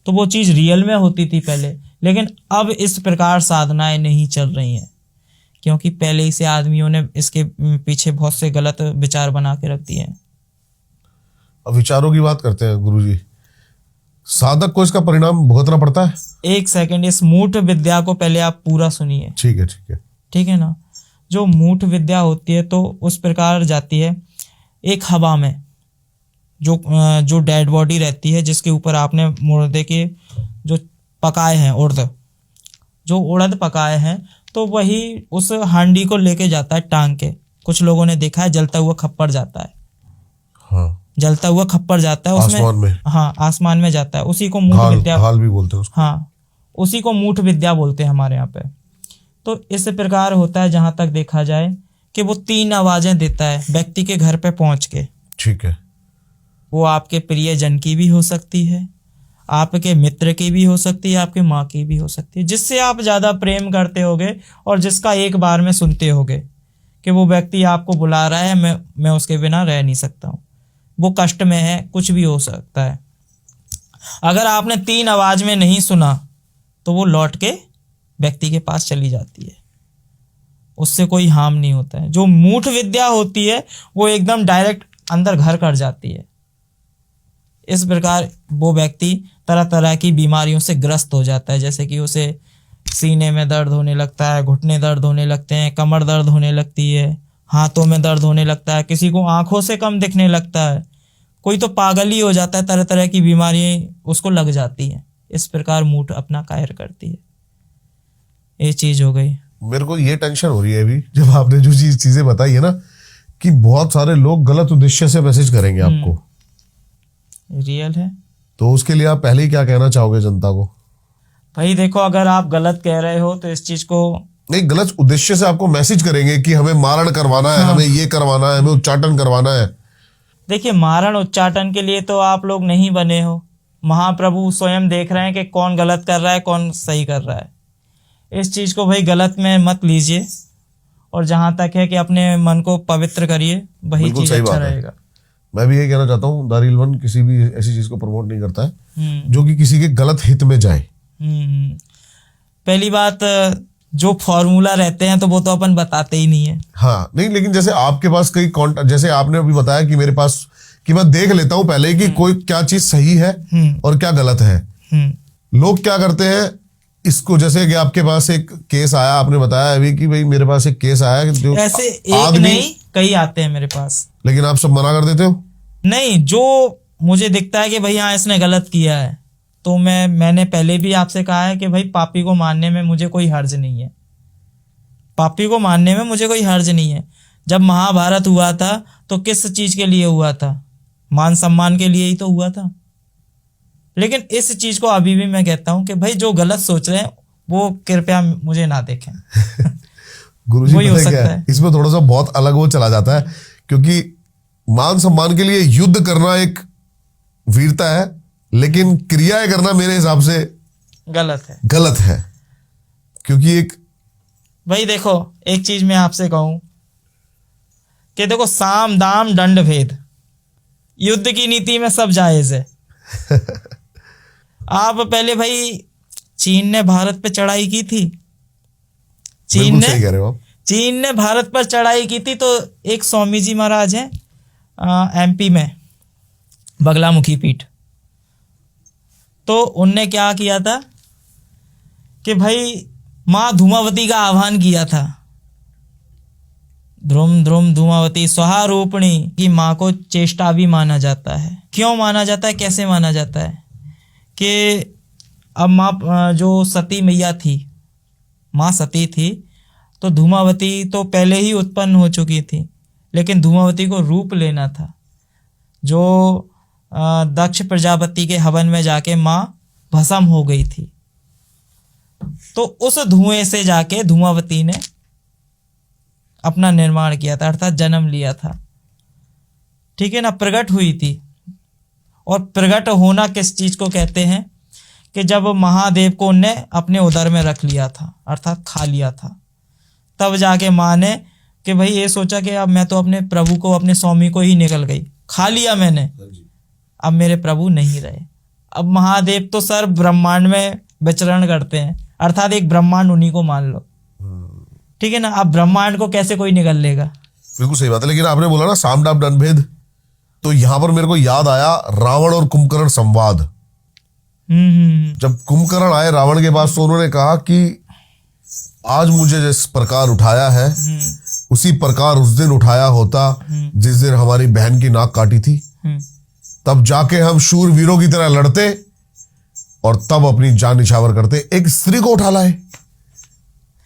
तो वो चीज़ रियल में होती थी पहले, लेकिन अब इस प्रकार साधनाएं नहीं चल रही हैं, क्योंकि पहले ही से आदमियों ने इसके पीछे बहुत से गलत विचार बना के रख दिए हैं। अब विचारों की बात करते हैं गुरुजी, साधक को इसका परिणाम भुगतना पड़ता है? एक सेकंड, इस मूठ विद्या को पहले आप पूरा सुनिए। ठीक है, ठीक है, ठीक है ना। जो मूठ विद्या होती है तो उस प्रकार जाती है, एक हवा में जो डेड बॉडी रहती है, जिसके ऊपर आपने मुर्दे के जो पकाए हैं उड़द पकाए हैं, तो वही उस हांडी को लेके जाता है टांग के। कुछ लोगों ने देखा है जलता हुआ खप्पर जाता है। हाँ, जलता हुआ खप्पर जाता है उसमें, आसमान में। हाँ, आसमान में जाता है। उसी को मूठ विद्या, हाल भी बोलते हैं उसको। हाँ, उसी को मूठ विद्या बोलते हैं हमारे यहाँ पे। तो इस प्रकार होता है, जहां तक देखा जाए कि वो 3 आवाजें देता है व्यक्ति के घर पे पहुंच के। ठीक है। वो आपके प्रियजन की भी हो सकती है, आपके मित्र की भी हो सकती है, आपके माँ की भी हो सकती है, जिससे आप ज़्यादा प्रेम करते होगे और जिसका एक बार में सुनते होगे कि वो व्यक्ति आपको बुला रहा है, मैं उसके बिना रह नहीं सकता हूँ, वो कष्ट में है, कुछ भी हो सकता है। अगर आपने 3 आवाज में नहीं सुना तो वो लौट के व्यक्ति के पास चली जाती है, उससे कोई हार्म नहीं होता है। जो मूठ विद्या होती है वो एकदम डायरेक्ट अंदर घर कर जाती है। इस प्रकार वो व्यक्ति तरह तरह की बीमारियों से ग्रस्त हो जाता है, जैसे कि उसे सीने में दर्द होने लगता है, घुटने दर्द होने लगते हैं, कमर दर्द होने लगती है, हाथों में दर्द होने लगता है, किसी को आंखों से कम दिखने लगता है, कोई तो पागल ही हो जाता है, तरह तरह की बीमारियां उसको लग जाती हैं। इस प्रकार मूठ अपना कायर करती है। ये चीज हो गई। मेरे को ये टेंशन हो रही है अभी जब आपने जो चीजें बताई है ना, कि बहुत सारे लोग गलत उद्देश्य से मैसेज करेंगे आपको। रियल है। तो उसके लिए आप पहले ही क्या कहना चाहोगे जनता को? भाई देखो, अगर आप गलत कह रहे हो तो इस चीज को नहीं, गलत उद्देश्य से आपको मैसेज करेंगे कि हमें मारण करवाना है, हमें ये करवाना है, हमें उच्चाटन करवाना है। देखिए, मारण उच्चाटन के लिए तो आप लोग नहीं बने हो। महाप्रभु स्वयं देख रहे हैं कि कौन गलत कर रहा है, कौन सही कर रहा है। इस चीज को भाई गलत में मत लीजिए, और जहां तक है कि अपने मन को पवित्र करिए, वही चीज अच्छा रहेगा। मैं भी ये कहना चाहता हूँ, दारिल वन किसी भी ऐसी चीज को प्रमोट नहीं करता है जो कि किसी के गलत हित में जाए। पहली बात, जो फॉर्मूला रहते हैं तो वो तो अपन बताते ही नहीं है। हाँ नहीं, लेकिन जैसे आपके पास कई जैसे आपने अभी बताया कि मेरे पास, कि मैं देख लेता हूं पहले कि कोई क्या चीज सही है और क्या गलत है। लोग क्या करते हैं इसको, जैसे कि आपके पास एक केस आया, आपने बताया अभी कि भाई मेरे पास एक केस आया जो ऐसे एक नहीं कई आते हैं मेरे पास, लेकिन आप सब मना कर देते हो। नहीं, जो मुझे दिखता है कि भाई हाँ इसने गलत किया है, तो मैंने पहले भी आपसे कहा है कि भाई पापी को मानने में मुझे कोई हर्ज नहीं है। पापी को मानने में मुझे कोई हर्ज नहीं है। जब महाभारत हुआ था तो किस चीज के लिए हुआ था? मान सम्मान के लिए ही तो हुआ था। लेकिन इस चीज को अभी भी मैं कहता हूं कि भाई जो गलत सोच रहे हैं वो कृपया मुझे ना देखें। गुरुजी वही हो पता है सकता क्या है। इसमें थोड़ा सा बहुत अलग वो चला जाता है, क्योंकि मान सम्मान के लिए युद्ध करना एक वीरता है, लेकिन क्रियाएं करना मेरे हिसाब से गलत है। क्योंकि एक भाई देखो, एक चीज मैं आपसे कहूं कि देखो, साम दाम दंड भेद, युद्ध की नीति में सब जायज है। आप पहले भाई, चीन ने भारत पे चढ़ाई की थी। सही कह रहे हो आप। चीन ने भारत पर चढ़ाई की थी, तो एक स्वामी जी महाराज हैं एमपी में, बगलामुखी पीठ, तो उनने क्या किया था कि भाई माँ धूमावती का आह्वान किया था। ध्रुम ध्रुम धूमावती स्वाहारूपिणी की माँ को चेष्टा भी माना जाता है। क्यों माना जाता है, कैसे माना जाता है कि अब माँ जो सती मैया थी, माँ सती थी, तो धूमावती तो पहले ही उत्पन्न हो चुकी थी, लेकिन धूमावती को रूप लेना था। जो दक्ष प्रजापति के हवन में जाके माँ भस्म हो गई थी, तो उस धुएं से जाके धूमावती ने अपना निर्माण किया था, अर्थात जन्म लिया था। ठीक है ना, प्रकट हुई थी। और प्रकट होना किस चीज को कहते हैं कि जब महादेव को उनने अपने उदर में रख लिया था, अर्थात खा लिया था, तब जाके माँ ने कि भाई ये सोचा कि अब मैं तो अपने प्रभु को, अपने स्वामी को ही निकल गई, खा लिया मैंने, अब मेरे प्रभु नहीं रहे। अब महादेव तो सर ब्रह्मांड में विचरण करते हैं, अर्थात एक ब्रह्मांड उन्हीं को मान लो। ठीक है ना, अब ब्रह्मांड को कैसे कोई निगल लेगा? बिल्कुल सही बात है। लेकिन आपने बोला ना साम दाम दंड भेद, तो यहां पर मेरे को याद आया रावण और कुंभकर्ण संवाद। जब कुंभकर्ण आए रावण के पास, तो उन्होंने कहा कि आज मुझे जिस प्रकार उठाया है उसी प्रकार उस दिन उठाया होता जिस दिन हमारी बहन की नाक काटी थी, तब जाके हम शूरवीरों की तरह लड़ते और तब अपनी जान निछावर करते। एक स्त्री को उठा लाए,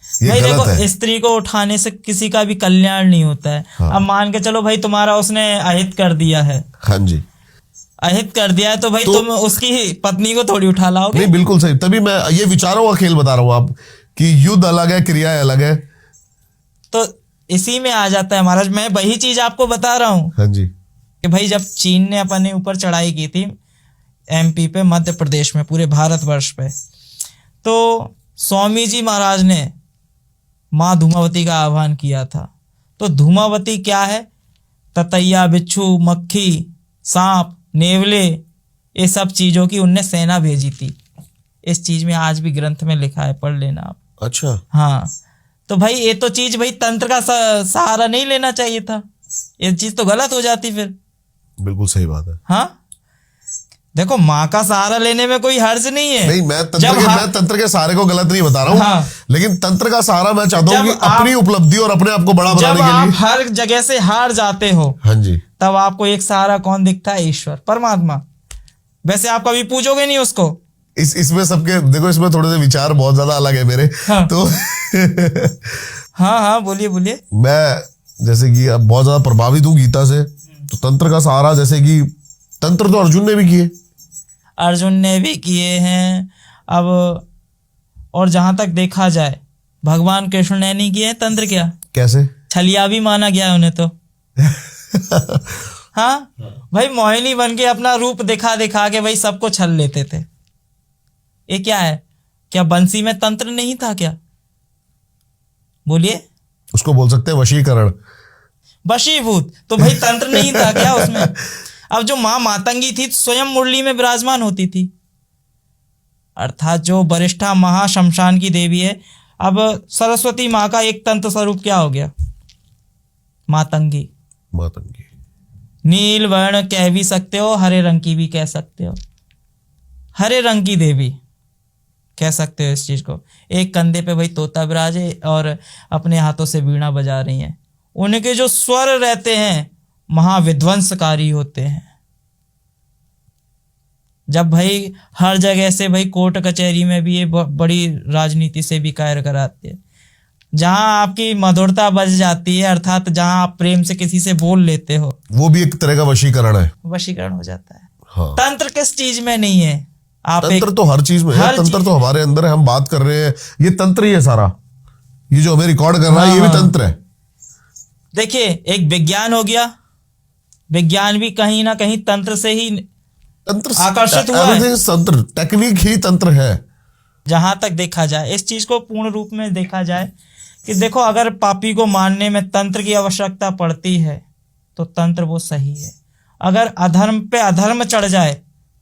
ये नहीं गलत देखो, है। स्त्री को उठाने से किसी का भी कल्याण नहीं होता है। हाँ। अब मान के चलो भाई, तुम्हारा उसने अहित कर दिया है, हाँ जी, अहित कर दिया है, तो भाई तुम उसकी पत्नी को थोड़ी उठा लाओगे। नहीं बिल्कुल सही। तभी मैं ये विचारों का खेल बता रहा हूं आप, कि युद्ध अलग है, क्रियाएं अलग है। तो इसी में आ जाता है महाराज, मैं वही चीज आपको बता रहा हूँ हाँ जी, कि भाई जब चीन ने अपने ऊपर चढ़ाई की थी एमपी पे, मध्य प्रदेश में, पूरे भारतवर्ष पे, तो स्वामी जी महाराज ने माँ धूमावती का आह्वान किया था। तो धूमावती क्या है? ततैया, बिच्छू, मक्खी, सांप, नेवले, ये सब चीजों की उनने सेना भेजी थी। इस चीज में आज भी ग्रंथ में लिखा है, पढ़ लेना आप। अच्छा, हाँ, तो भाई ये तो चीज भाई तंत्र का सहारा नहीं लेना चाहिए था, ये चीज तो गलत हो जाती फिर। बिल्कुल सही बात है। हाँ, देखो माँ का सहारा लेने में कोई हर्ज नहीं है। नहीं, मैं तंत्र के सहारे को गलत नहीं बता रहा हूँ। हाँ। लेकिन तंत्र का सहारा मैं चाहता हूँ कि अपनी उपलब्धि और अपने आप को बड़ा बनाने के लिए। आप हर जगह से हार जाते हो, हाँ जी, तब आपको एक सहारा कौन दिखता है? ईश्वर, परमात्मा। वैसे आप कभी पूछोगे नहीं उसको। इसमें सबके देखो, इसमें थोड़े से विचार बहुत ज्यादा अलग है मेरे। हाँ। तो हाँ हाँ, बोलिए बोलिए। मैं जैसे कि अब बहुत ज्यादा प्रभावित हूँ गीता से, तो तंत्र का सहारा, जैसे कि तंत्र तो अर्जुन ने भी किए, अर्जुन ने भी किए हैं। अब और जहां तक देखा जाए भगवान कृष्ण ने नहीं किए तंत्र। क्या? कैसे? छलिया भी माना गया उन्हें तो। हाँ भाई, मोहिनी बन के अपना रूप दिखा दिखा के भाई सबको छल लेते थे। ये क्या है? क्या बंसी में तंत्र नहीं था क्या? बोलिए। उसको बोल सकते हैं वशीकरण। वशीभूत तो भाई तंत्र नहीं था क्या उसमें? अब जो मां मातंगी थी स्वयं मुरली में विराजमान होती थी, अर्थात जो वरिष्ठा महाशमशान की देवी है। अब सरस्वती माँ का एक तंत्र स्वरूप क्या हो गया? मातंगी। मातंगी नील वर्ण कह भी सकते हो, हरे रंग की भी कह सकते हो, हरे रंग की देवी कह सकते हो इस चीज को। एक कंधे पे भाई तोता विराजे और अपने हाथों से वीणा बजा रही हैं। उनके जो स्वर रहते हैं महाविध्वंसकारी होते हैं। जब भाई हर जगह से भाई कोर्ट कचहरी में भी ये बड़ी राजनीति से भी कायर कराते हैं। जहां आपकी मधुरता बज जाती है, अर्थात जहां आप प्रेम से किसी से बोल लेते हो, वो भी एक तरह का वशीकरण है। वशीकरण हो जाता है। हाँ। तंत्र किस चीज में नहीं है? आप तंत्र तो हर चीज में है। तंत्र तो हमारे अंदर है। हम बात कर रहे हैं, ये तंत्र ही है सारा। ये जो हमें रिकॉर्ड कर रहा है, ये भी तंत्र है। देखिए, एक विज्ञान हो गया। विज्ञान भी कहीं ना कहीं तंत्र से ही तंत्र आकर्षित हुआ है। तंत्र टेक्निक ही तंत्र है। जहां तक देखा जाए, इस चीज को पूर्ण रूप में देखा जाए कि देखो, अगर पापी को मारने में तंत्र की आवश्यकता पड़ती है तो तंत्र वो सही है। अगर अधर्म पे अधर्म चढ़ जाए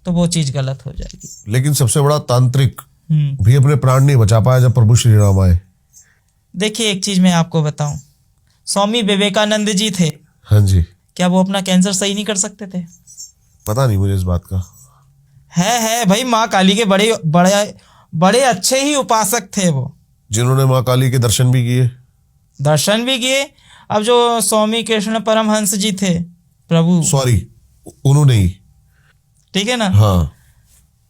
तो वो चीज गलत हो जाएगी। लेकिन सबसे बड़ा तांत्रिक भी अपने प्राण नहीं बचा पाया जब प्रभु श्री राम आए। देखिए, एक चीज मैं आपको बताऊं, स्वामी विवेकानंद जी थे। हाँ जी। क्या वो अपना कैंसर सही नहीं कर सकते थे? पता नहीं मुझे इस बात का। है भाई, माँ काली के बड़े बड़े बड़े अच्छे ही उपासक थे वो, जिन्होंने माँ काली के दर्शन भी किए। दर्शन भी किए। अब जो स्वामी कृष्ण परमहंस जी थे, प्रभु, सॉरी, उन्होंने ही, ठीक है ना। हाँ।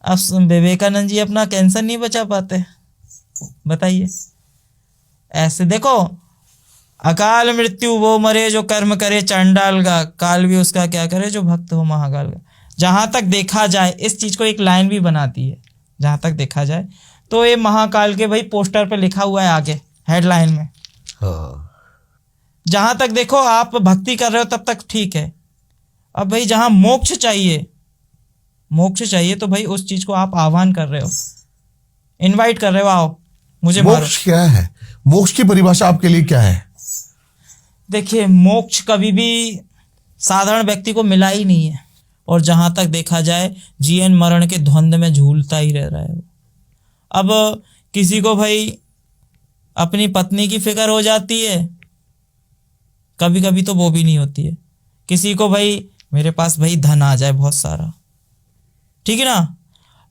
अब विवेकानंद जी अपना कैंसर नहीं बचा पाते, बताइए। ऐसे देखो, अकाल मृत्यु वो मरे जो कर्म करे चंडाल का, काल भी उसका क्या करे जो भक्त हो महाकाल का। जहां तक देखा जाए, इस चीज को एक लाइन भी बनाती है। जहां तक देखा जाए तो ये महाकाल के भाई पोस्टर पे लिखा हुआ है आगे हेडलाइन में। हाँ। जहां तक देखो, आप भक्ति कर रहे हो तब तक ठीक है। अब भाई जहां मोक्ष चाहिए, मोक्ष चाहिए तो भाई उस चीज को आप आह्वान कर रहे हो, इनवाइट कर रहे हो, आओ मुझे मारो। मोक्ष क्या है? मोक्ष की परिभाषा आपके लिए क्या है? देखिए, मोक्ष कभी भी साधारण व्यक्ति को मिला ही नहीं है। और जहां तक देखा जाए, जीवन मरण के द्वंद में झूलता ही रह रहा है वो। अब किसी को भाई अपनी पत्नी की फिक्र हो जाती है, कभी कभी तो वो भी नहीं होती है। किसी को भाई मेरे पास भाई धन आ जाए बहुत सारा, ठीक है ना।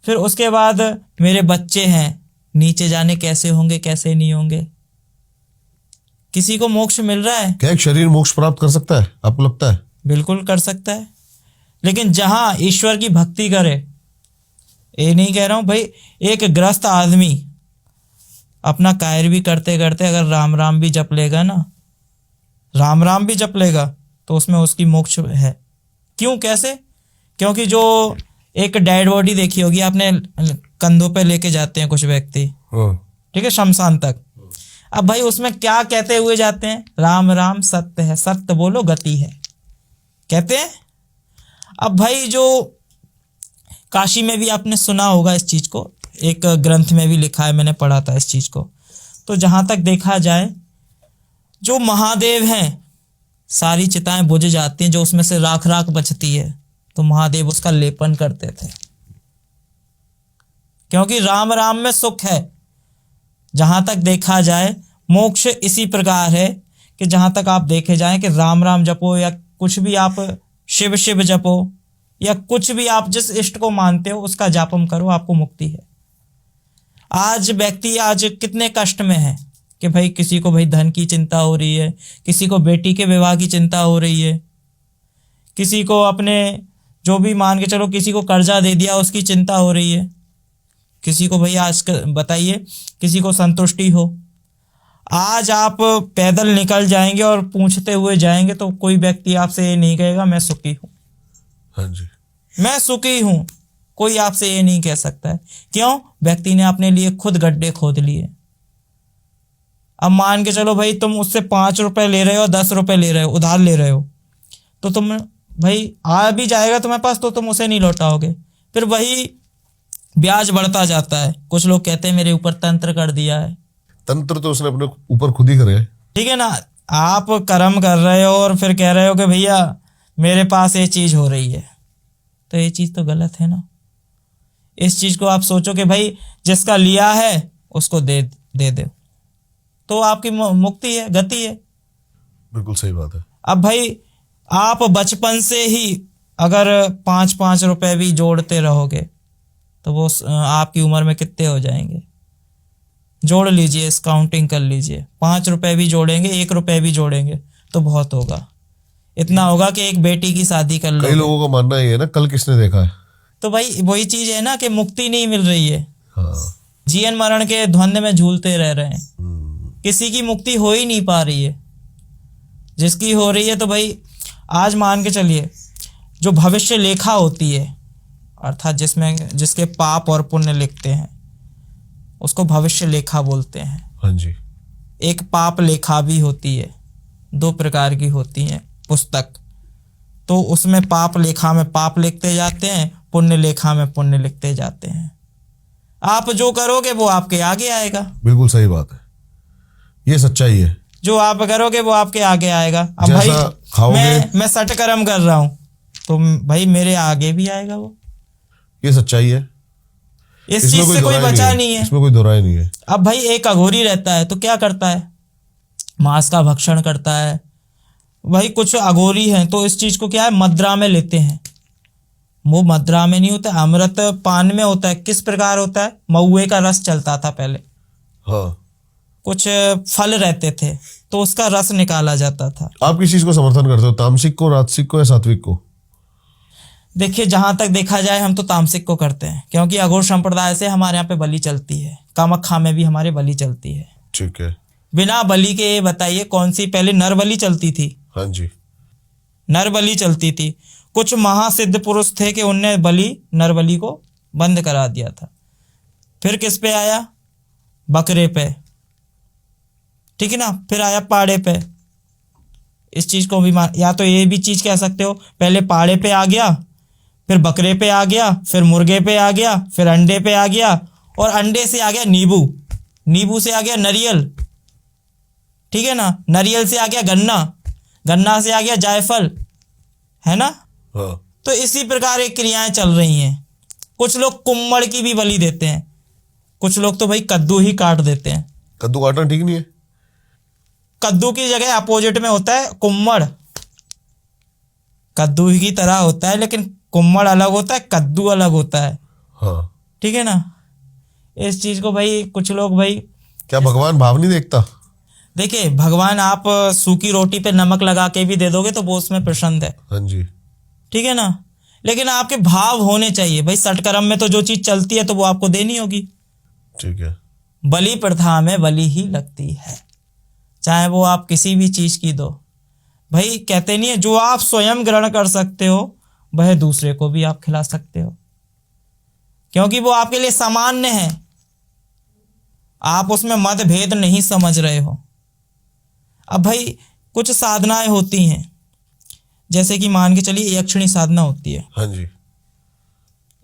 फिर उसके बाद मेरे बच्चे हैं, नीचे जाने कैसे होंगे कैसे नहीं होंगे। किसी को मोक्ष मिल रहा है? क्या एक शरीर मोक्ष प्राप्त कर सकता है? आपको लगता है? बिल्कुल कर सकता है। लेकिन जहां ईश्वर की भक्ति करे, ये नहीं कह रहा हूं भाई, एक ग्रस्त आदमी अपना कार्य भी करते करते अगर राम राम भी जप लेगा ना, राम राम भी जप लेगा, तो उसमें उसकी मोक्ष है। क्यों, कैसे? क्योंकि जो एक डेड बॉडी देखी होगी आपने, कंधों पे लेके जाते हैं कुछ व्यक्ति, ठीक है, शमशान तक। अब भाई उसमें क्या कहते हुए जाते हैं? राम राम सत्य है, सत्य बोलो गति है, कहते हैं। अब भाई जो काशी में भी आपने सुना होगा इस चीज को, एक ग्रंथ में भी लिखा है, मैंने पढ़ा था इस चीज को। तो जहां तक देखा जाए, जो महादेव हैं, सारी चिताएं बुझ जाती हैं, जो उसमें से राख राख बचती है तो महादेव उसका लेपन करते थे, क्योंकि राम राम में सुख है। जहां तक देखा जाए, मोक्ष इसी प्रकार है कि जहां तक आप देखे जाएं कि राम राम जपो या कुछ भी आप शिव शिव जपो या कुछ भी आप जिस इष्ट को मानते हो उसका जापम करो, आपको मुक्ति है। आज व्यक्ति आज कितने कष्ट में है कि भाई किसी को भाई धन की चिंता हो रही है, किसी को बेटी के विवाह की चिंता हो रही है, किसी को अपने जो भी मान के चलो किसी को कर्जा दे दिया उसकी चिंता हो रही है, किसी को भैया आज बताइए किसी को संतुष्टि हो। आज आप पैदल निकल जाएंगे और पूछते हुए जाएंगे तो कोई व्यक्ति आपसे ये नहीं कहेगा मैं सुखी हूँ, हाँ जी, मैं सुखी हूँ, कोई आपसे ये नहीं कह सकता है। क्यों? व्यक्ति ने अपने लिए खुद गड्ढे खोद लिए। अब मान के चलो भाई तुम उससे 5 रुपए ले रहे हो, 10 रुपए ले रहे हो, उधार ले रहे हो, तो तुम भाई आ भी जाएगा तुम्हारे पास तो तुम उसे नहीं लौटाओगे, फिर वही ब्याज बढ़ता जाता है। कुछ लोग कहते हैं मेरे ऊपर तंत्र कर दिया है। तंत्र तो उसने अपने ऊपर खुद ही करे है। ठीक है ना, आप कर्म कर रहे हो और फिर कह रहे हो कि भैया मेरे पास ये चीज हो रही है, तो ये चीज तो गलत है ना। इस चीज को आप सोचो कि भाई जिसका लिया है उसको दे दो, तो आपकी मुक्ति है, गति है। बिल्कुल सही बात है। अब भाई आप बचपन से ही अगर 5-5 रुपए भी जोड़ते रहोगे तो वो आपकी उम्र में कितने हो जाएंगे? जोड़ लीजिए, इस काउंटिंग कर लीजिए। 5 रुपए भी जोड़ेंगे, 1 रुपए भी जोड़ेंगे तो बहुत होगा। इतना होगा कि एक बेटी की शादी कर लो। कई लोगों का मानना ये है ना, कल किसने देखा है। तो भाई वही चीज है ना कि मुक्ति नहीं मिल रही है। हाँ। जीवन मरण के द्वंद में झूलते रह रहे हैं, किसी की मुक्ति हो ही नहीं पा रही है। जिसकी हो रही है तो भाई आज मान के चलिए जो भविष्य लेखा होती है, अर्थात जिसके पाप और पुण्य लिखते हैं उसको भविष्य लेखा बोलते हैं। हाँ जी। एक पाप लेखा भी होती है, 2 प्रकार की होती हैं पुस्तक। तो उसमें पाप लेखा में पाप लिखते जाते हैं, पुण्य लेखा में पुण्य लिखते जाते हैं। आप जो करोगे वो आपके आगे आएगा। बिल्कुल सही बात है, ये सच्चाई है। जो आप करोगे वो आपके आगे आएगा। अब जैसा भाई खाओगे, मैं सट कर्म कर रहा हूं तो भाई मेरे आगे भी आएगा वो। ये सच्चाई है। इस चीज से कोई बचा नहीं है। इसमें कोई दोराय नहीं है। अब भाई एक अघोरी रहता है तो क्या करता है? मांस का भक्षण करता है। भाई कुछ अघोरी हैं तो इस चीज को क्या है, मद्रा में लेते हैं। वो मद्रा में नहीं होता, अमृत पान में होता है। किस प्रकार होता है? महुए का रस चलता था पहले। हाँ। कुछ फल रहते थे तो उसका रस निकाला जाता था। आप किस चीज को समर्थन करते हो, तामसिक को, राजसिक को या सात्विक को? देखिए जहां तक देखा जाए हम तो तामसिक को करते हैं, क्योंकि अघोर संप्रदाय से हमारे यहाँ पे बलि चलती है। कामाख्या में भी हमारे बलि चलती है। ठीक है। बिना बलि के ये बताइए कौन सी पहले नर बलि चलती थी? हाँ जी। नर बलि चलती थी। कुछ महासिद्ध पुरुष थे कि उनने नर बलि को बंद करा दिया था। फिर किस पे आया? बकरे पे, ठीक है ना। फिर आया पाड़े पे। इस चीज को भी या तो ये भी चीज कह सकते हो, पहले पाड़े पे आ गया, फिर बकरे पे आ गया, फिर मुर्गे पे आ गया, फिर अंडे पे आ गया, और अंडे से आ गया नींबू, नींबू से आ गया नारियल, ठीक है ना। नारियल से आ गया गन्ना, गन्ना से आ गया जायफल, है ना। हाँ। तो इसी प्रकार एक क्रियाएं चल रही हैं। कुछ लोग कुम्मड़ की भी बलि देते हैं, कुछ लोग तो भाई कद्दू ही काट देते हैं। कद्दू काटना ठीक नहीं है। कद्दू की जगह अपोजिट में होता है कुम्मड़। कद्दू ही की तरह होता है लेकिन कुम्मड़ अलग होता है, कद्दू अलग होता है। हाँ। ठीक है ना। इस चीज को भाई कुछ लोग भाई, क्या भगवान भाव नहीं देखता? देखिए भगवान आप सूखी रोटी पे नमक लगा के भी दे दोगे तो वो उसमें प्रसन्न है। हाँ जी। ठीक है ना। लेकिन आपके भाव होने चाहिए भाई। सटकर्म में तो जो चीज चलती है तो वो आपको देनी होगी। ठीक है। बलि प्रथा में बलि ही लगती है, चाहे वो आप किसी भी चीज की दो। भाई कहते नहीं है जो आप स्वयं ग्रहण कर सकते हो वह दूसरे को भी आप खिला सकते हो, क्योंकि वो आपके लिए सामान्य है। आप उसमें मतभेद नहीं समझ रहे हो। अब भाई कुछ साधनाएं होती हैं, जैसे कि मान के चलिए यक्षिणी साधना होती है। हाँ जी।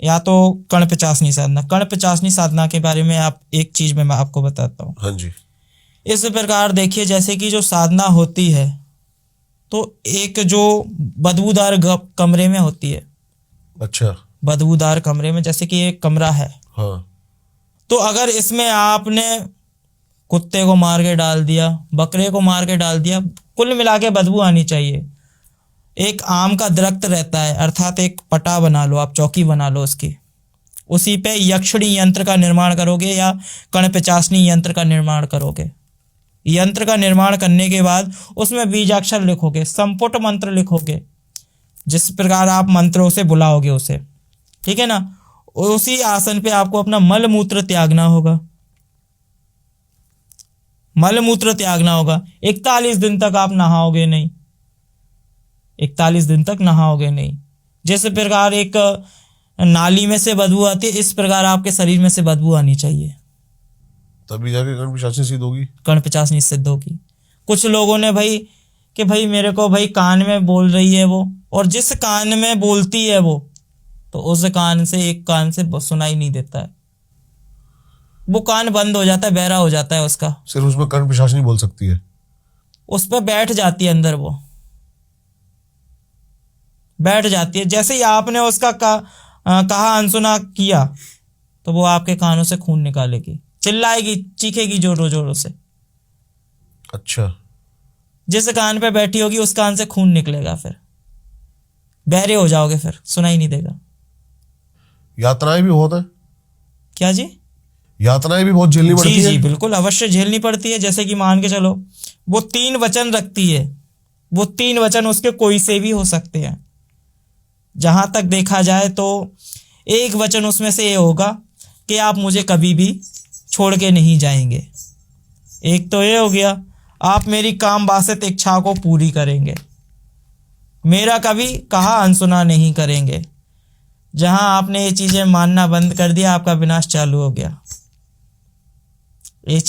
या तो कर्ण पिचासनी साधना। कर्ण पिचासनी साधना के बारे में आप एक चीज मैं आपको बताता हूँ। हाँ जी। इस प्रकार देखिए, जैसे कि जो साधना होती है तो एक जो बदबूदार कमरे में होती है। अच्छा। बदबूदार कमरे में, जैसे कि एक कमरा है। हाँ। तो अगर इसमें आपने कुत्ते को मार के डाल दिया, बकरे को मार के डाल दिया, कुल मिला के बदबू आनी चाहिए। एक आम का दरख्त रहता है, अर्थात एक पटा बना लो आप, चौकी बना लो उसकी, उसी पे यक्षिणी यंत्र का निर्माण करोगे या कर्णपिचासनी यंत्र का निर्माण करोगे। यंत्र का निर्माण करने के बाद उसमें बीजाक्षर लिखोगे, संपुट मंत्र लिखोगे, जिस प्रकार आप मंत्रों से बुलाओगे उसे, ठीक है ना, उसी आसन पे आपको अपना मल मूत्र त्यागना होगा। मल मूत्र त्यागना होगा। 41 दिन तक आप नहाओगे नहीं, 41 दिन तक नहाओगे नहीं। जिस प्रकार एक नाली में से बदबू आती है, इस प्रकार आपके शरीर में से बदबू आनी चाहिए, तभी जाके कर्ण पिशाचिनी सिद्ध होगी। कर्ण पिशाचिनी सिद्ध होगी। कुछ लोगों ने भाई कि भाई मेरे को भाई कान में बोल रही है वो, और जिस कान में बोलती है वो, तो उस कान से एक कान से सुनाई नहीं देता है, वो कान बंद हो जाता है, बहरा हो जाता है उसका। सिर्फ उसमें कर्ण पिशाचिनी बोल सकती है, उस पर बैठ जाती है अंदर, वो बैठ जाती है। जैसे ही आपने उसका कहा अनसुना किया, तो वो आपके कानों से खून निकालेगी, चिल्लाएगी, चीखेगी जोरों जोरों से। अच्छा, जिस कान पे बैठी होगी उस कान से खून निकलेगा, फिर बहरे हो जाओगे, फिर सुनाई नहीं देगा। यातनाएं भी बहुत है। क्या जी? यातनाएं भी बहुत झेलनी पड़ती जी है। जी बिल्कुल, अवश्य झेलनी पड़ती है। जैसे कि मान के चलो वो 3 वचन रखती है, वो 3 वचन उसके कोई से भी हो सकते हैं। जहां तक देखा जाए तो एक वचन उसमें से ये होगा कि आप मुझे कभी भी छोड़ के नहीं जाएंगे। एक तो ये हो गया, आप मेरी काम वासित इच्छा को पूरी करेंगे, मेरा कभी कहा अनसुना नहीं करेंगे। जहां आपने ये चीजें मानना बंद कर दिया, आपका विनाश चालू हो गया। ये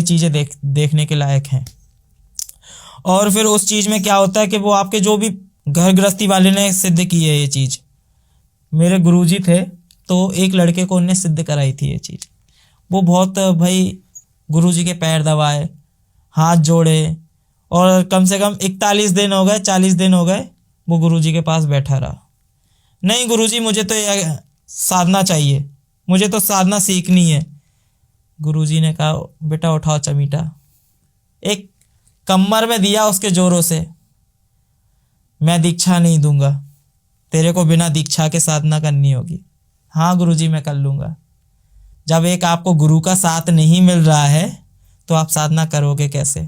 चीजें देखने के लायक हैं। और फिर उस चीज में क्या होता है कि वो आपके जो भी घर गृहस्थी वाले ने सिद्ध की है ये चीज, मेरे गुरुजी थे तो एक लड़के को उनने सिद्ध कराई थी ये चीज। वो बहुत भाई गुरुजी के पैर दबाए, हाथ जोड़े, और कम से कम 41 दिन हो गए, 40 दिन हो गए, वो गुरुजी के पास बैठा रहा। नहीं गुरुजी, मुझे तो ये साधना चाहिए, मुझे तो साधना सीखनी है। गुरुजी ने कहा बेटा उठाओ चमीटा, एक कमर में दिया उसके जोरों से, मैं दीक्षा नहीं दूंगा, तेरे को बिना दीक्षा के साधना करनी होगी। हाँ गुरुजी मैं कर लूंगा। जब एक आपको गुरु का साथ नहीं मिल रहा है तो आप साधना करोगे कैसे?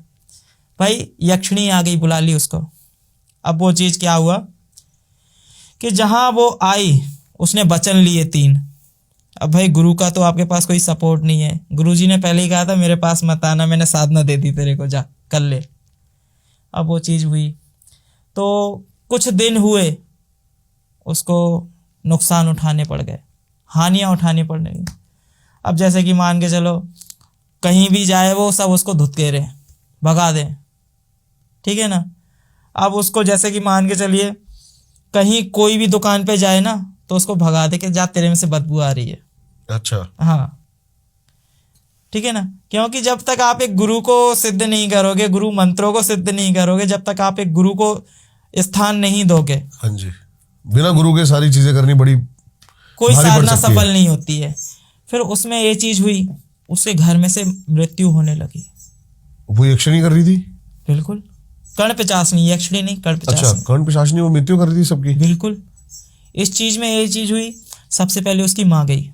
भाई यक्षिणी आ गई, बुला ली उसको। अब वो चीज क्या हुआ कि जहां वो आई उसने वचन लिए 3। अब भाई गुरु का तो आपके पास कोई सपोर्ट नहीं है। गुरुजी ने पहले ही कहा था मेरे पास मत आना, मैंने साधना दे दी तेरे को, जा कर ले। अब वो चीज हुई तो कुछ दिन हुए, उसको नुकसान उठाने पड़ गए, हानियां उठानी पड़ने लगी। अब जैसे कि मान के चलो कहीं भी जाए वो सब उसको धुतकेरे भगा दें, ठीक है ना। अब उसको जैसे कि मान के चलिए कहीं कोई भी दुकान पे जाए ना तो उसको भगा दे कि जा तेरे में से बदबू आ रही है। अच्छा, हाँ ठीक है ना, क्योंकि जब तक आप एक गुरु को सिद्ध नहीं करोगे, गुरु मंत्रों को सिद्ध नहीं करोगे, जब तक आप एक गुरु को स्थान नहीं दोगे, हाँ जी, बिना गुरु के सारी चीजें करनी बड़ी कोई भारी पड़ साधना सकती सफल है। नहीं होती है। फिर उसमें ये चीज हुई, उसके घर में से मृत्यु होने लगी। वो यक्षिणी कर रही थी? बिल्कुल, कर्ण पिशाचिनी, यक्षिणी नहीं, कर्ण अच्छा, पिशाचिनी। कर्ण पिशाचिनी वो मृत्यु कर रही थी सबकी? बिल्कुल। इस चीज में ये चीज हुई, सबसे पहले उसकी माँ गई,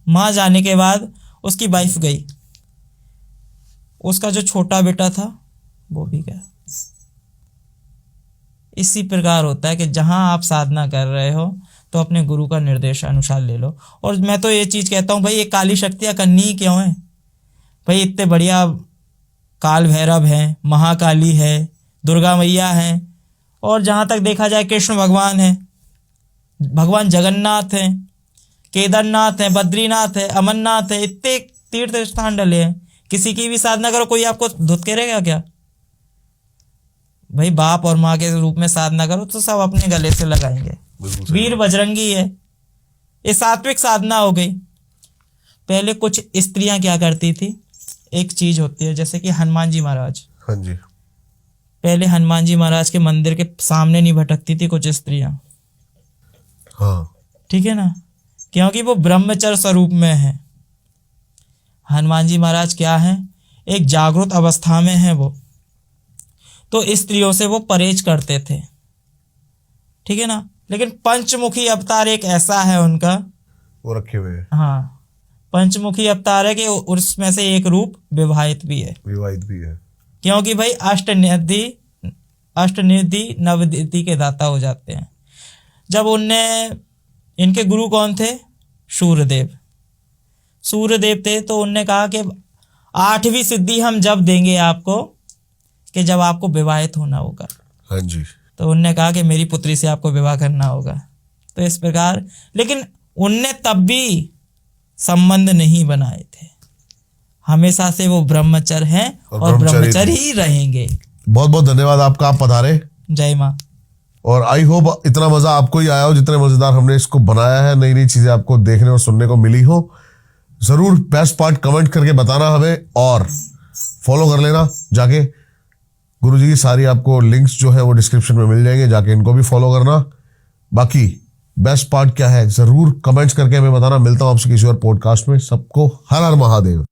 माँ जाने के बाद उसकी वाइफ गई, उसका जो छोटा बेटा था वो भी गया। इसी प्रकार होता है कि जहां आप साधना कर रहे हो तो अपने गुरु का निर्देश अनुसार ले लो। और मैं तो ये चीज कहता हूँ भाई, ये काली शक्तियां करनी ही क्यों है भाई? इतने बढ़िया काल भैरव है, महाकाली है, दुर्गा मैया है, और जहां तक देखा जाए कृष्ण भगवान है, भगवान जगन्नाथ है, केदारनाथ है, बद्रीनाथ है, अमरनाथ है, इतने तीर्थ स्थान डले हैं। किसी की भी साधना करो, कोई आपको धुतकेरेगा क्या? भाई बाप और माँ के रूप में साधना करो तो सब अपने गले से लगाएंगे। वीर बजरंगी है, ये सात्विक साधना हो गई। पहले कुछ स्त्रियां क्या करती थी, एक चीज होती है जैसे कि हनुमान जी महाराज, हाँ जी, पहले हनुमान जी महाराज के मंदिर के सामने नहीं भटकती थी कुछ स्त्रियां, हाँ, ठीक है ना, क्योंकि वो ब्रह्मचर्य स्वरूप में है। हनुमान जी महाराज क्या है, एक जागृत अवस्था में है वो, तो स्त्रियों से वो परहेज करते थे, ठीक है ना। लेकिन पंचमुखी अवतार एक ऐसा है उनका, वो रखे हुए हैं। हाँ पंचमुखी अवतार है कि उसमें से एक रूप विवाहित भी है, विवाहित भी है, क्योंकि भाई अष्टनिधि नवनिधि के दाता हो जाते हैं। जब उनने, इनके गुरु कौन थे? सूर्यदेव। सूर्यदेव थे, तो उनने कहा कि 8वीं सिद्धि हम जब देंगे आपको कि जब आपको विवाहित होना होगा। हाँ जी। तो उनने कहा कि मेरी पुत्री से आपको विवाह करना होगा। तो इस प्रकार, लेकिन उनने तब भी संबंध नहीं बनाए थे। हमेशा से वो ब्रह्मचर्य हैं और ब्रह्मचर्य ही रहेंगे। बहुत बहुत धन्यवाद आपका, आप पधारे। जय माँ। और आई होप इतना मजा आपको ही आया हो जितने मजेदार हमने इसको बनाया है। नई नई चीजें आपको देखने और सुनने को मिली हो। जरूर बेस्ट पार्ट कमेंट करके बताना हमें, और फॉलो कर लेना जाके। गुरुजी की सारी आपको लिंक्स जो है वो डिस्क्रिप्शन में मिल जाएंगे, जाके इनको भी फॉलो करना। बाकी बेस्ट पार्ट क्या है जरूर कमेंट्स करके हमें बताना। मिलता हूं आपसे किसी और पॉडकास्ट में। सबको हर हर महादेव।